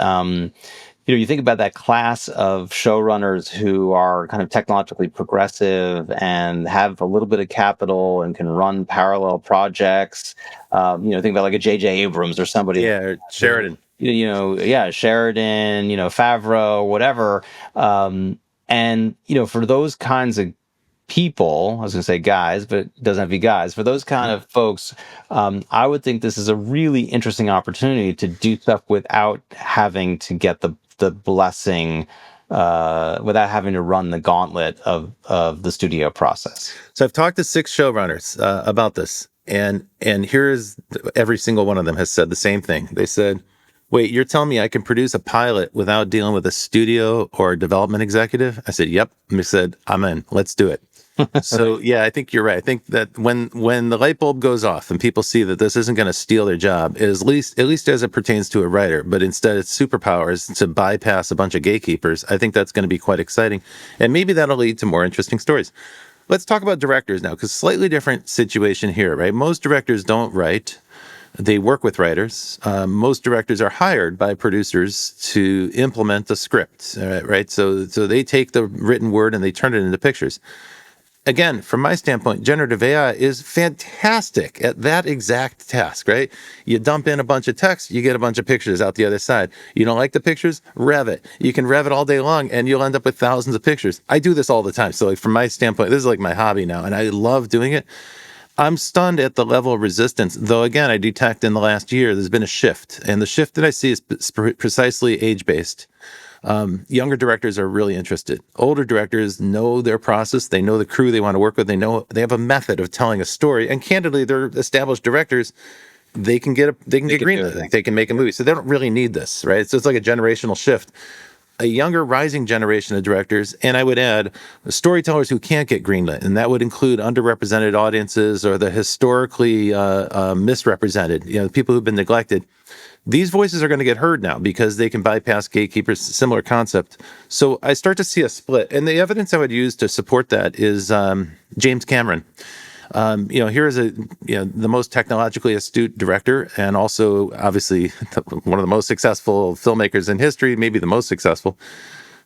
you think about that class of showrunners who are kind of technologically progressive and have a little bit of capital and can run parallel projects. Think about like a J.J. Abrams or somebody. Yeah, Sheridan. Yeah, Sheridan, Favreau, whatever. And for those kinds of people, I was going to say guys, but it doesn't have to be guys. For those kind of folks, I would think this is a really interesting opportunity to do stuff without having to get the blessing, without having to run the gauntlet of the studio process. So I've talked to 6 showrunners about this, and here's every single one of them has said the same thing. They said, "Wait, you're telling me I can produce a pilot without dealing with a studio or a development executive?" I said, "Yep." And they said, "I'm in. Let's do it." So yeah, I think you're right. I think that when the light bulb goes off and people see that this isn't going to steal their job, at least as it pertains to a writer, but instead it's superpowers to bypass a bunch of gatekeepers, I think that's going to be quite exciting, and maybe that'll lead to more interesting stories. Let's talk about directors now, because slightly different situation here, right? Most directors don't write. They work with writers. Most directors are hired by producers to implement a script, right? So they take the written word and they turn it into pictures. Again, from my standpoint, generative AI is fantastic at that exact task, right? You dump in a bunch of text, you get a bunch of pictures out the other side. You don't like the pictures? Rev it. You can rev it all day long and you'll end up with thousands of pictures. I do this all the time. So like, from my standpoint, this is like my hobby now, and I love doing it. I'm stunned at the level of resistance, though. Again, I detect in the last year there's been a shift, and the shift that I see is precisely age-based. Younger directors are really interested. Older directors know their process. They know the crew they want to work with. They know they have a method of telling a story. And candidly, they're established directors. They can get greenlit. They can make a movie. So they don't really need this, right? So it's like a generational shift. A younger rising generation of directors, and I would add storytellers who can't get greenlit, and that would include underrepresented audiences or the historically misrepresented, people who've been neglected. These voices are going to get heard now because they can bypass gatekeepers. Similar concept. So I start to see a split, and the evidence I would use to support that is James Cameron. Here is the most technologically astute director, and also obviously one of the most successful filmmakers in history, maybe the most successful.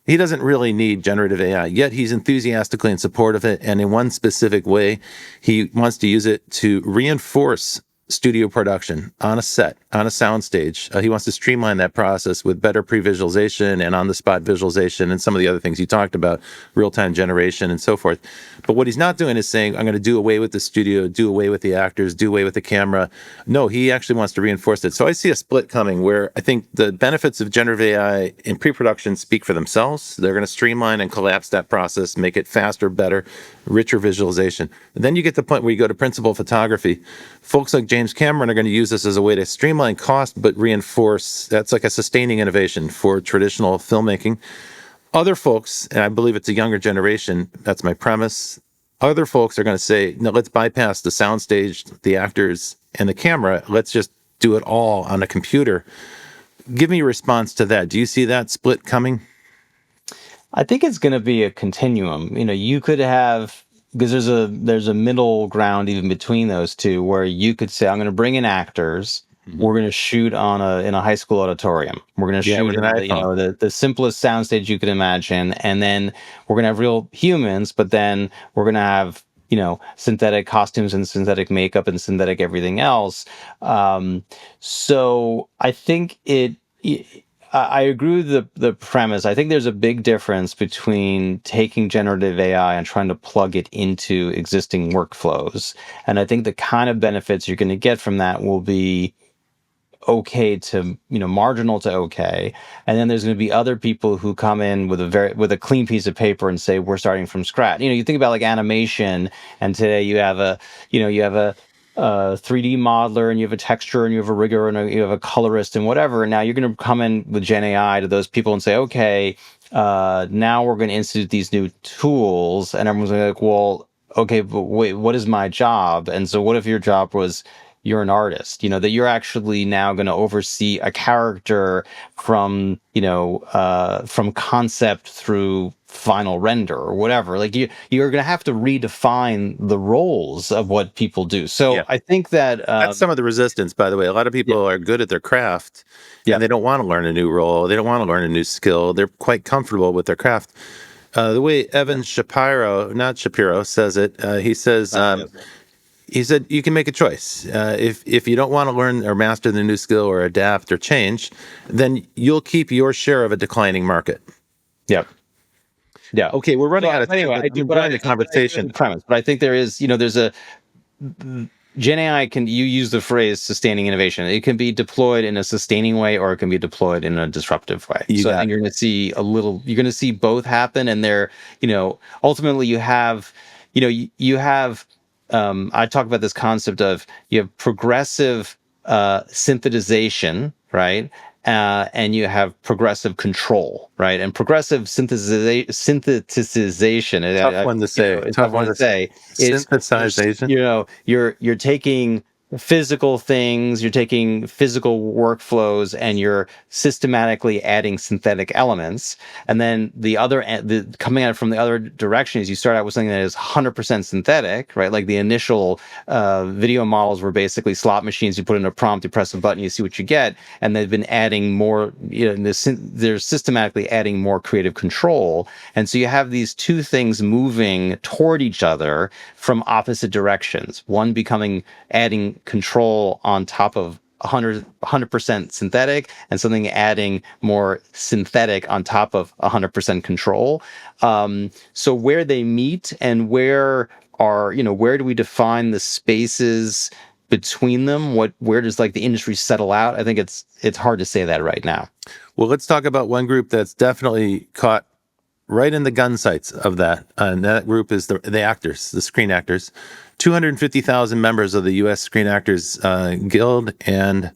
He doesn't really need generative AI, yet he's enthusiastically in support of it. And in one specific way, he wants to use it to reinforce studio production on a set, on a soundstage. He wants to streamline that process with better pre-visualization and on-the-spot visualization and some of the other things you talked about, real-time generation and so forth. But what he's not doing is saying, I'm going to do away with the studio, do away with the actors, do away with the camera. No, he actually wants to reinforce it. So I see a split coming where I think the benefits of generative AI in pre-production speak for themselves. They're going to streamline and collapse that process, make it faster, better, richer visualization. And then you get to the point where you go to principal photography. Folks like James Cameron are going to use this as a way to streamline cost, but reinforce. That's like a sustaining innovation for traditional filmmaking. Other folks, and I believe it's a younger generation, that's my premise. Other folks are going to say, no, let's bypass the soundstage, the actors, and the camera. Let's just do it all on a computer. Give me a response to that. Do you see that split coming? I think it's going to be a continuum. You could have, because there's a middle ground even between those two, where you could say, I'm going to bring in actors. We're going to shoot in a high school auditorium. We're going to Yeah, shoot with an in iPhone. the simplest soundstage you could imagine, and then we're going to have real humans, but then we're going to have synthetic costumes and synthetic makeup and synthetic everything else. So I think I agree with the premise. I think there's a big difference between taking generative AI and trying to plug it into existing workflows. And I think the kind of benefits you're going to get from that will be okay to marginal to okay, and then there's going to be other people who come in with a clean piece of paper and say we're starting from scratch. You think about like animation, and today you have a 3D modeler, and you have a texture, and you have a rigger, and you have a colorist, and whatever. And now you're going to come in with Gen AI to those people and say, okay, now we're going to institute these new tools, and everyone's like, well, okay, but wait, what is my job? And so, what if your job was you're an artist, that you're actually now going to oversee a character from, from concept through final render or whatever. Like you're going to have to redefine the roles of what people do. So Yeah. I think that, That's some of the resistance, by the way. A lot of yeah, people are good at their craft yeah, and they don't want to learn a new role. They don't want to learn a new skill. They're quite comfortable with their craft. The way Evan Shapiro, not Shapiro, says it, he said you can make a choice. If you don't want to learn or master the new skill or adapt or change, then you'll keep your share of a declining market. yeah, yeah. Okay, we're running So out of but time, anyway, but I'm enjoying the I agree with conversation. the premise, but I think there's a Gen AI you use the phrase sustaining innovation. It can be deployed in a sustaining way or it can be deployed in a disruptive way. You So I got think it. you're going to see both happen. And ultimately you have, you have, I talk about this concept of you have progressive synthesization, right? And you have progressive control, right? And progressive synthesization, Tough one to say. it's tough Tough one one to to say. say. It's Synthesization. you're taking physical things, you're taking physical workflows, and you're systematically adding synthetic elements. And then coming at it from the other direction is you start out with something that is 100% synthetic, right? Like the initial video models were basically slot machines. You put in a prompt, you press a button, you see what you get. And they've been adding more, they're systematically adding more creative control. And so you have these two things moving toward each other from opposite directions. One becoming adding control on top of 100% synthetic, and something adding more synthetic on top of 100% control. So where they meet and where do we define the spaces between them? Where does like the industry settle out? I think it's hard to say that right now. Well, let's talk about one group that's definitely caught right in the gun sights of that. And that group is the actors, the screen actors. 250,000 members of the U.S. Screen Actors Guild, and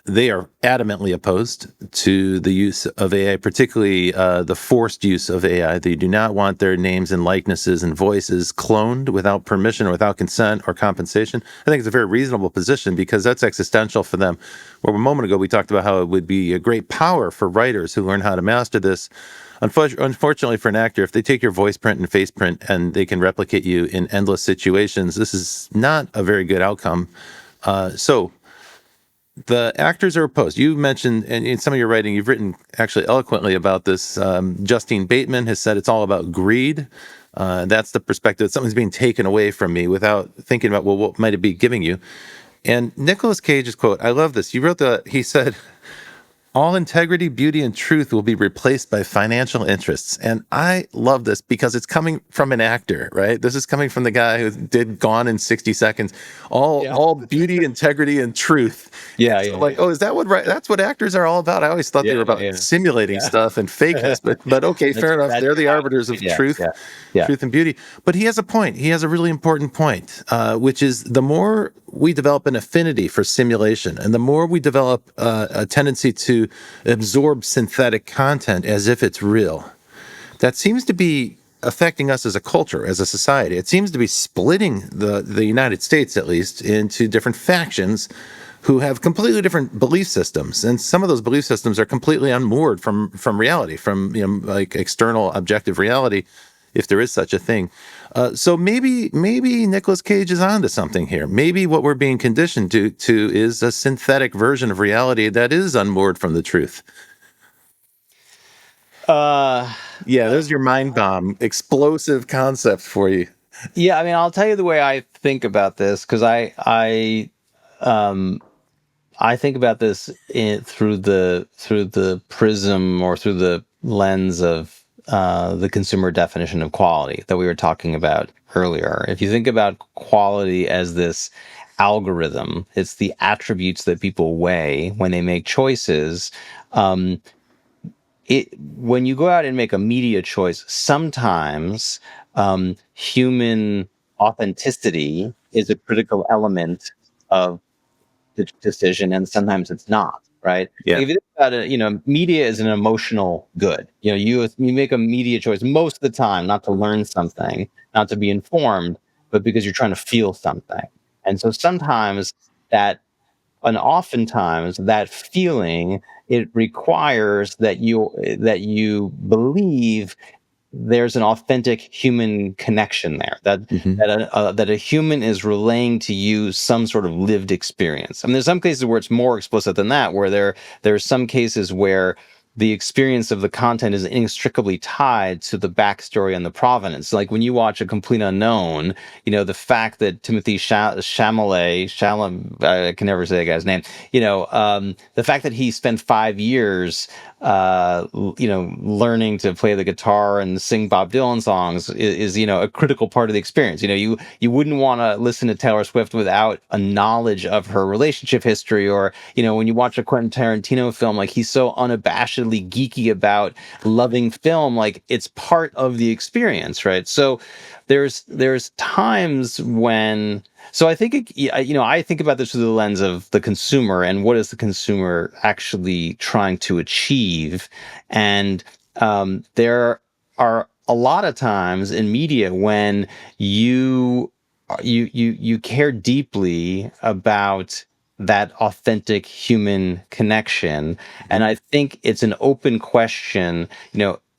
they are adamantly opposed to the use of AI, particularly the forced use of AI. They do not want their names and likenesses and voices cloned without permission or without consent or compensation. I think it's a very reasonable position because that's existential for them. Where a moment ago we talked about how it would be a great power for writers who learn how to master this. Unfortunately for an actor, if they take your voice print and face print and they can replicate you in endless situations, this is not a very good outcome. So the actors are opposed. You mentioned, and in some of your writing, you've written actually eloquently about this. Justine Bateman has said it's all about greed. That's the perspective. Something's being taken away from me without thinking about, well, what might it be giving you? And Nicolas Cage's quote, I love this. He said, all integrity, beauty, and truth will be replaced by financial interests. And I love this because it's coming from an actor, right? This is coming from the guy who did Gone in 60 Seconds. Yeah. All beauty, integrity, and truth. And Yeah, so yeah, like, oh, is that what that's what actors are all about? I always thought they yeah, were about yeah, simulating yeah. stuff and fakeness, but okay, That's fair enough. that's They're the how. arbiters of Yeah, truth, yeah, yeah. truth and beauty. But he has a point. He has a really important point, which is the more we develop an affinity for simulation and the more we develop a tendency to absorb synthetic content as if it's real, that seems to be affecting us as a culture, as a society. It seems to be splitting the United States, at least, into different factions who have completely different belief systems, and some of those belief systems are completely unmoored from reality, from like external objective reality, if there is such a thing. So maybe Nicolas Cage is onto something here. Maybe what we're being conditioned to is a synthetic version of reality that is unmoored from the truth. Uh, Yeah, there's your mind bomb, explosive concept for you. yeah. I mean, I'll tell you the way I think about this because um, I think about this through the prism or through the lens of the consumer definition of quality that we were talking about earlier. If you think about quality as this algorithm, it's the attributes that people weigh when they make choices. Um, when you go out and make a media choice, sometimes human authenticity is a critical element of the decision, and sometimes it's not, right? Yeah. Like if you think about it, media is an emotional good. You make a media choice most of the time not to learn something, not to be informed, but because you're trying to feel something. And so sometimes that and oftentimes that feeling, it requires that you believe there's an authentic human connection there, Hmm. that a human is relaying to you some sort of lived experience. I mean, there's some cases where it's more explicit than that, where there's some cases where the experience of the content is inextricably tied to the backstory and the provenance. Like when you watch A Complete Unknown, the fact that Timothy Chalamet, I can never say that guy's name, the fact that he spent 5 years learning to play the guitar and sing Bob Dylan songs is a critical part of the experience. You wouldn't want to listen to Taylor Swift without a knowledge of her relationship history, or when you watch a Quentin Tarantino film, like he's so unabashedly geeky about loving film, like it's part of the experience, right? So there's times when I think I think about this through the lens of the consumer and what is the consumer actually trying to achieve, and there are a lot of times in media when you care deeply about that authentic human connection, and I think it's an open question.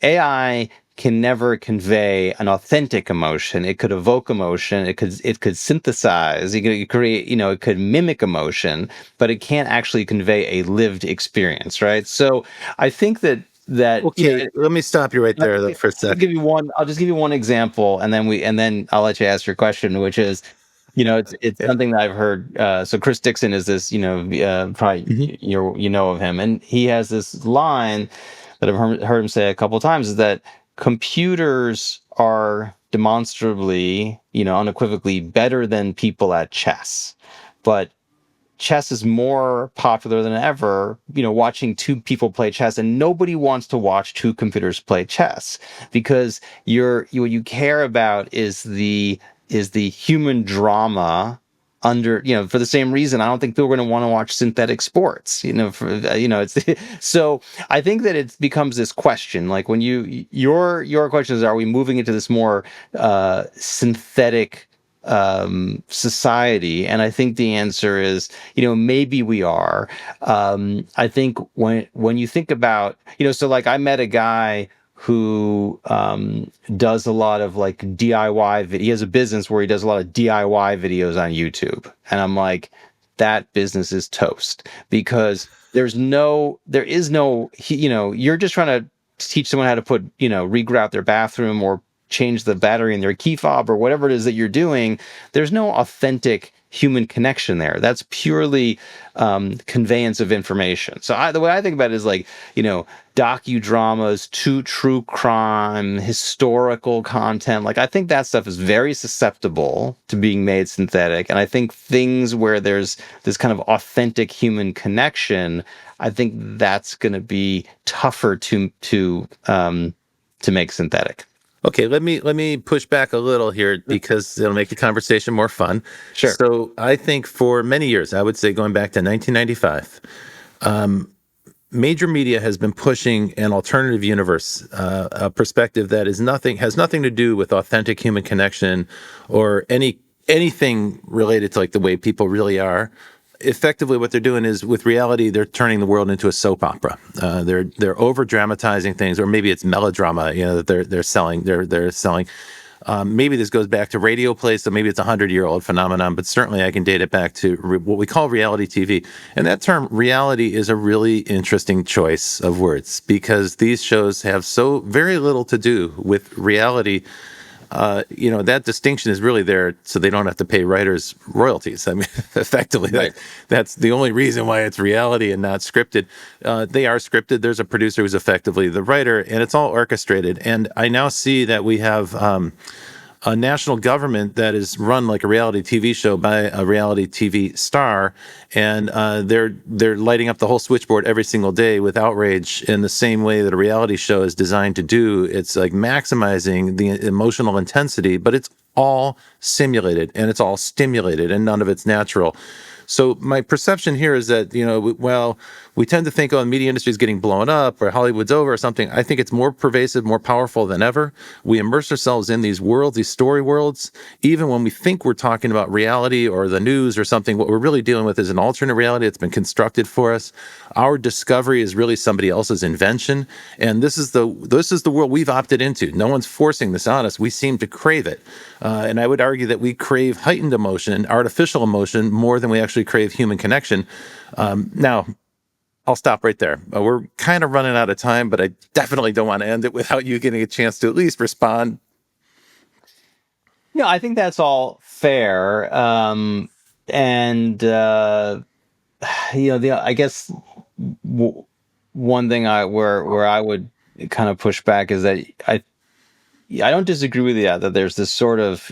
AI can never convey an authentic emotion. It could evoke emotion. It could synthesize. It could create. It could mimic emotion, but it can't actually convey a lived experience, right? So I think that Okay, let me stop you right I'll there for a second. I'll just give you one example, and then I'll let you ask your question, which is, it's Yeah. something that I've heard. So Chris Dixon is this, Hmm. probably you know of him, and he has this line that I've heard him say a couple of times, is that computers are demonstrably, unequivocally better than people at chess, but chess is more popular than ever, watching two people play chess, and nobody wants to watch two computers play chess because what you care about is the human drama under, for the same reason I don't think people are going to want to watch synthetic sports, it's so I think that it becomes this question, like when your question is, are we moving into this more synthetic society? And I think the answer is, maybe we are. I think when you think about, so like I met a guy who does a lot of like DIY. He has a business where he does a lot of DIY videos on YouTube, and I'm like, that business is toast because there is no, you're just trying to teach someone how to regrout their bathroom or change the battery in their key fob or whatever it is that you're doing. There's no authentic human connection there. That's purely conveyance of information. So the way I think about it is like, docudramas, true crime, historical content. Like, I think that stuff is very susceptible to being made synthetic. And I think things where there's this kind of authentic human connection, I think that's going to be tougher to make synthetic. Okay, let me push back a little here because it'll make the conversation more fun. Sure. So I think for many years, I would say going back to 1995, major media has been pushing an alternative universe, a perspective that has nothing to do with authentic human connection or anything related to like the way people really are. Effectively, what they're doing is with reality, they're turning the world into a soap opera. They're over dramatizing things, or maybe it's melodrama. That they're selling. They're selling. Maybe this goes back to radio plays, so maybe it's a 100-year-old phenomenon, but certainly I can date it back to what we call reality TV. And that term reality is a really interesting choice of words because these shows have so very little to do with reality. That distinction is really there so they don't have to pay writers royalties. I mean, effectively, Right. that's the only reason why it's reality and not scripted. They are scripted. There's a producer who's effectively the writer, and it's all orchestrated. And I now see that we have a national government that is run like a reality TV show by a reality TV star, and they're lighting up the whole switchboard every single day with outrage in the same way that a reality show is designed to do. It's like maximizing the emotional intensity, but it's all simulated and it's all stimulated, and none of it's natural. So my perception here is that, we tend to think, oh, the media industry is getting blown up or Hollywood's over or something. I think it's more pervasive, more powerful than ever. We immerse ourselves in these worlds, these story worlds. Even when we think we're talking about reality or the news or something, what we're really dealing with is an alternate reality that's been constructed for us. Our discovery is really somebody else's invention. And this is the world we've opted into. No one's forcing this on us. We seem to crave it. And I would argue that we crave heightened emotion and artificial emotion more than we actually crave human connection. Now, I'll stop right there. We're kind of running out of time, but I definitely don't want to end it without you getting a chance to at least respond. No, I think that's all fair. And I guess one thing where I would kind of push back is that I don't disagree with you that there's this sort of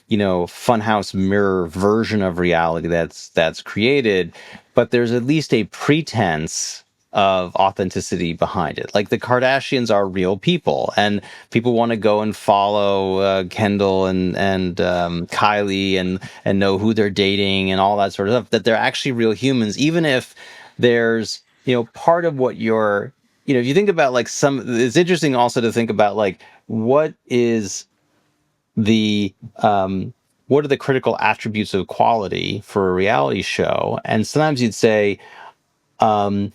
funhouse mirror version of reality that's created, but there's at least a pretense of authenticity behind it. Like the Kardashians are real people, and people want to go and follow Kendall and Kylie and know who they're dating and all that sort of stuff. That they're actually real humans, even if there's part of what you're if you think about like it's interesting also to think about like what is the what are the critical attributes of quality for a reality show. And sometimes you'd say I'm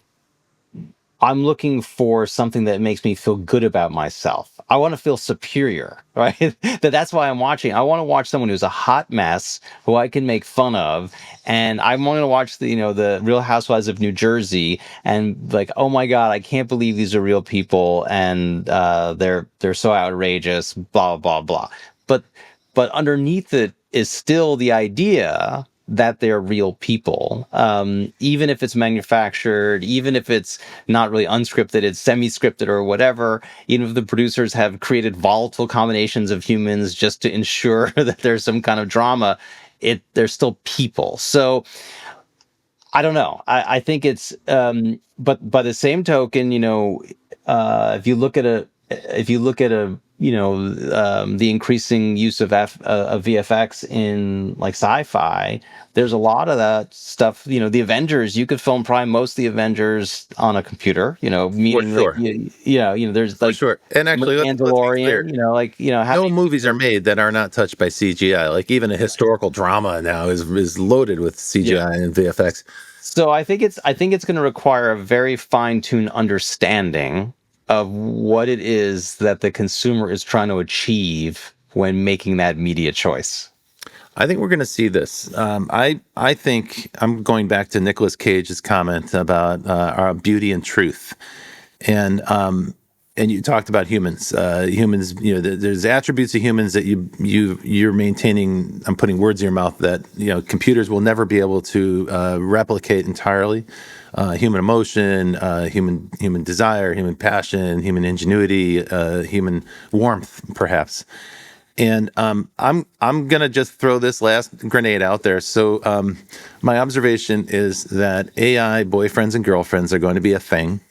looking for something that makes me feel good about myself. I want to feel superior, right? That's why I'm watching. I want to watch someone who's a hot mess who I can make fun of, and I want to watch the Real Housewives of New Jersey and like, oh my God, I can't believe these are real people, and they're so outrageous, blah blah blah. But underneath it is still the idea that they're real people, even if it's manufactured, even if it's not really unscripted, it's semi-scripted or whatever. Even if the producers have created volatile combinations of humans just to ensure that there's some kind of drama, they're still people. So I don't know. I think it's, but by the same token, if you look at the increasing use of VFX in like sci-fi, there's a lot of that stuff. The Avengers, you could film probably most of the Avengers on a computer. For Meaning like sure. there's For like sure. And actually, let's be clear. Mandalorian. No Having movies are made that are not touched by CGI. Like even a historical drama now is loaded with yeah. CGI and VFX. So I think it's going to require a very fine-tuned understanding of what it is that the consumer is trying to achieve when making that media choice. I think we're going to see this. I think I'm going back to Nicolas Cage's comment about our beauty and truth, and and you talked about humans. Humans, there's attributes of humans that you're maintaining. I'm putting words in your mouth that computers will never be able to replicate entirely. Human emotion, human desire, human passion, human ingenuity, human warmth, perhaps. And I'm gonna just throw this last grenade out there. So my observation is that AI boyfriends and girlfriends are going to be a thing.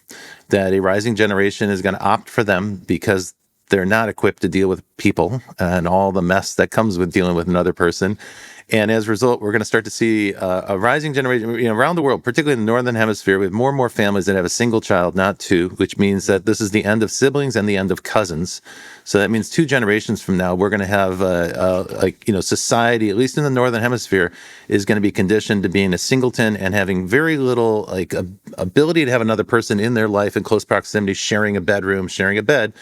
That a rising generation is going to opt for them because they're not equipped to deal with people and all the mess that comes with dealing with another person. And as a result, we're going to start to see a rising generation around the world, particularly in the Northern Hemisphere, with more and more families that have a single child, not two, which means that this is the end of siblings and the end of cousins. So that means 2 generations from now, we're going to have society, at least in the Northern Hemisphere, is going to be conditioned to being a singleton and having very little ability to have another person in their life in close proximity, sharing a bedroom, sharing a bed.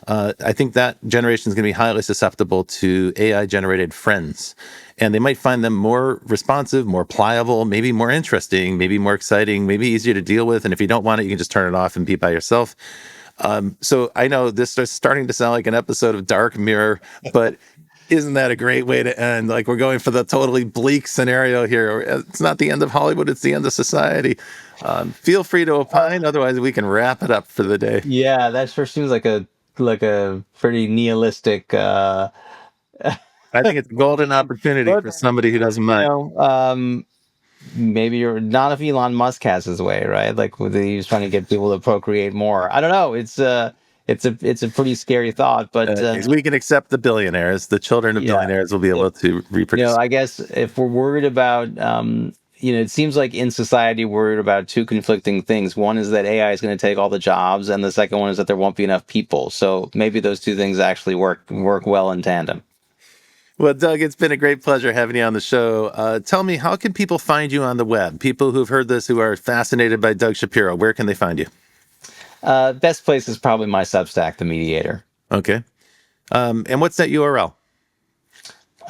I think that generation is going to be highly susceptible to AI-generated friends. And they might find them more responsive, more pliable, maybe more interesting, maybe more exciting, maybe easier to deal with. And if you don't want it, you can just turn it off and be by yourself. So I know this is starting to sound like an episode of Dark Mirror, but isn't that a great way to end? Like, we're going for the totally bleak scenario here. It's not the end of Hollywood, it's the end of society. Feel free to opine. Otherwise, we can wrap it up for the day. Yeah, that sure seems like a pretty nihilistic. I think it's a golden opportunity But for somebody who doesn't you mind. know, maybe you're not if Elon Musk has his way, right? Like he's trying to get people to procreate more. I don't know. It's a pretty scary thought, but We can accept the billionaires. The children of yeah. billionaires will be able to reproduce. I guess if we're worried about, it seems like in society we're worried about 2 conflicting things. One is that AI is going to take all the jobs, and the second one is that there won't be enough people. So maybe those 2 things actually work well in tandem. Well, Doug, it's been a great pleasure having you on the show. Tell me, how can people find you on the web? People who've heard this, who are fascinated by Doug Shapiro, where can they find you? Best place is probably my Substack, The Mediator. Okay. And what's that URL?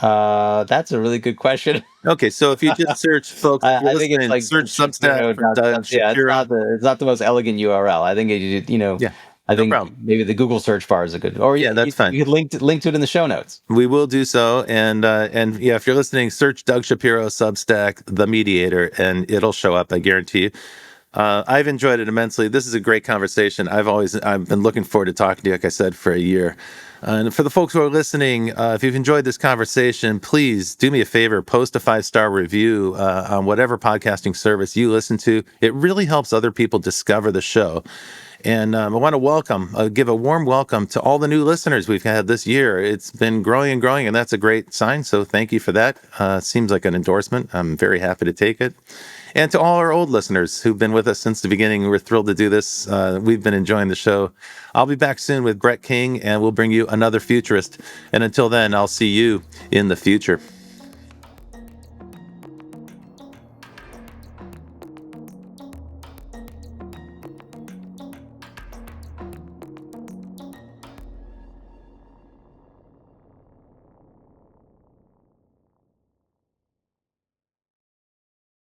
That's a really good question. Okay, so if you just search, folks, if you're I think it's listening, like search Substack for Doug Yeah, Shapiro. it's not the most elegant URL. I think Yeah, I no think problem. maybe the Google search bar is a good, or Yeah, that's fine. you could link to it in the show notes. We will do so. And yeah, if you're listening, search Doug Shapiro Substack, The Mediator, and it'll show up, I guarantee you. I've enjoyed it immensely. This is a great conversation. I've been looking forward to talking to you, like I said, for a year. And for the folks who are listening, if you've enjoyed this conversation, please do me a favor, post a 5-star review on whatever podcasting service you listen to. It really helps other people discover the show. And I want to give a warm welcome to all the new listeners we've had this year. It's been growing and growing, and that's a great sign. So thank you for that. Seems like an endorsement. I'm very happy to take it. And to all our old listeners who've been with us since the beginning, we're thrilled to do this. We've been enjoying the show. I'll be back soon with Brett King, and we'll bring you another futurist. And until then, I'll see you in the future.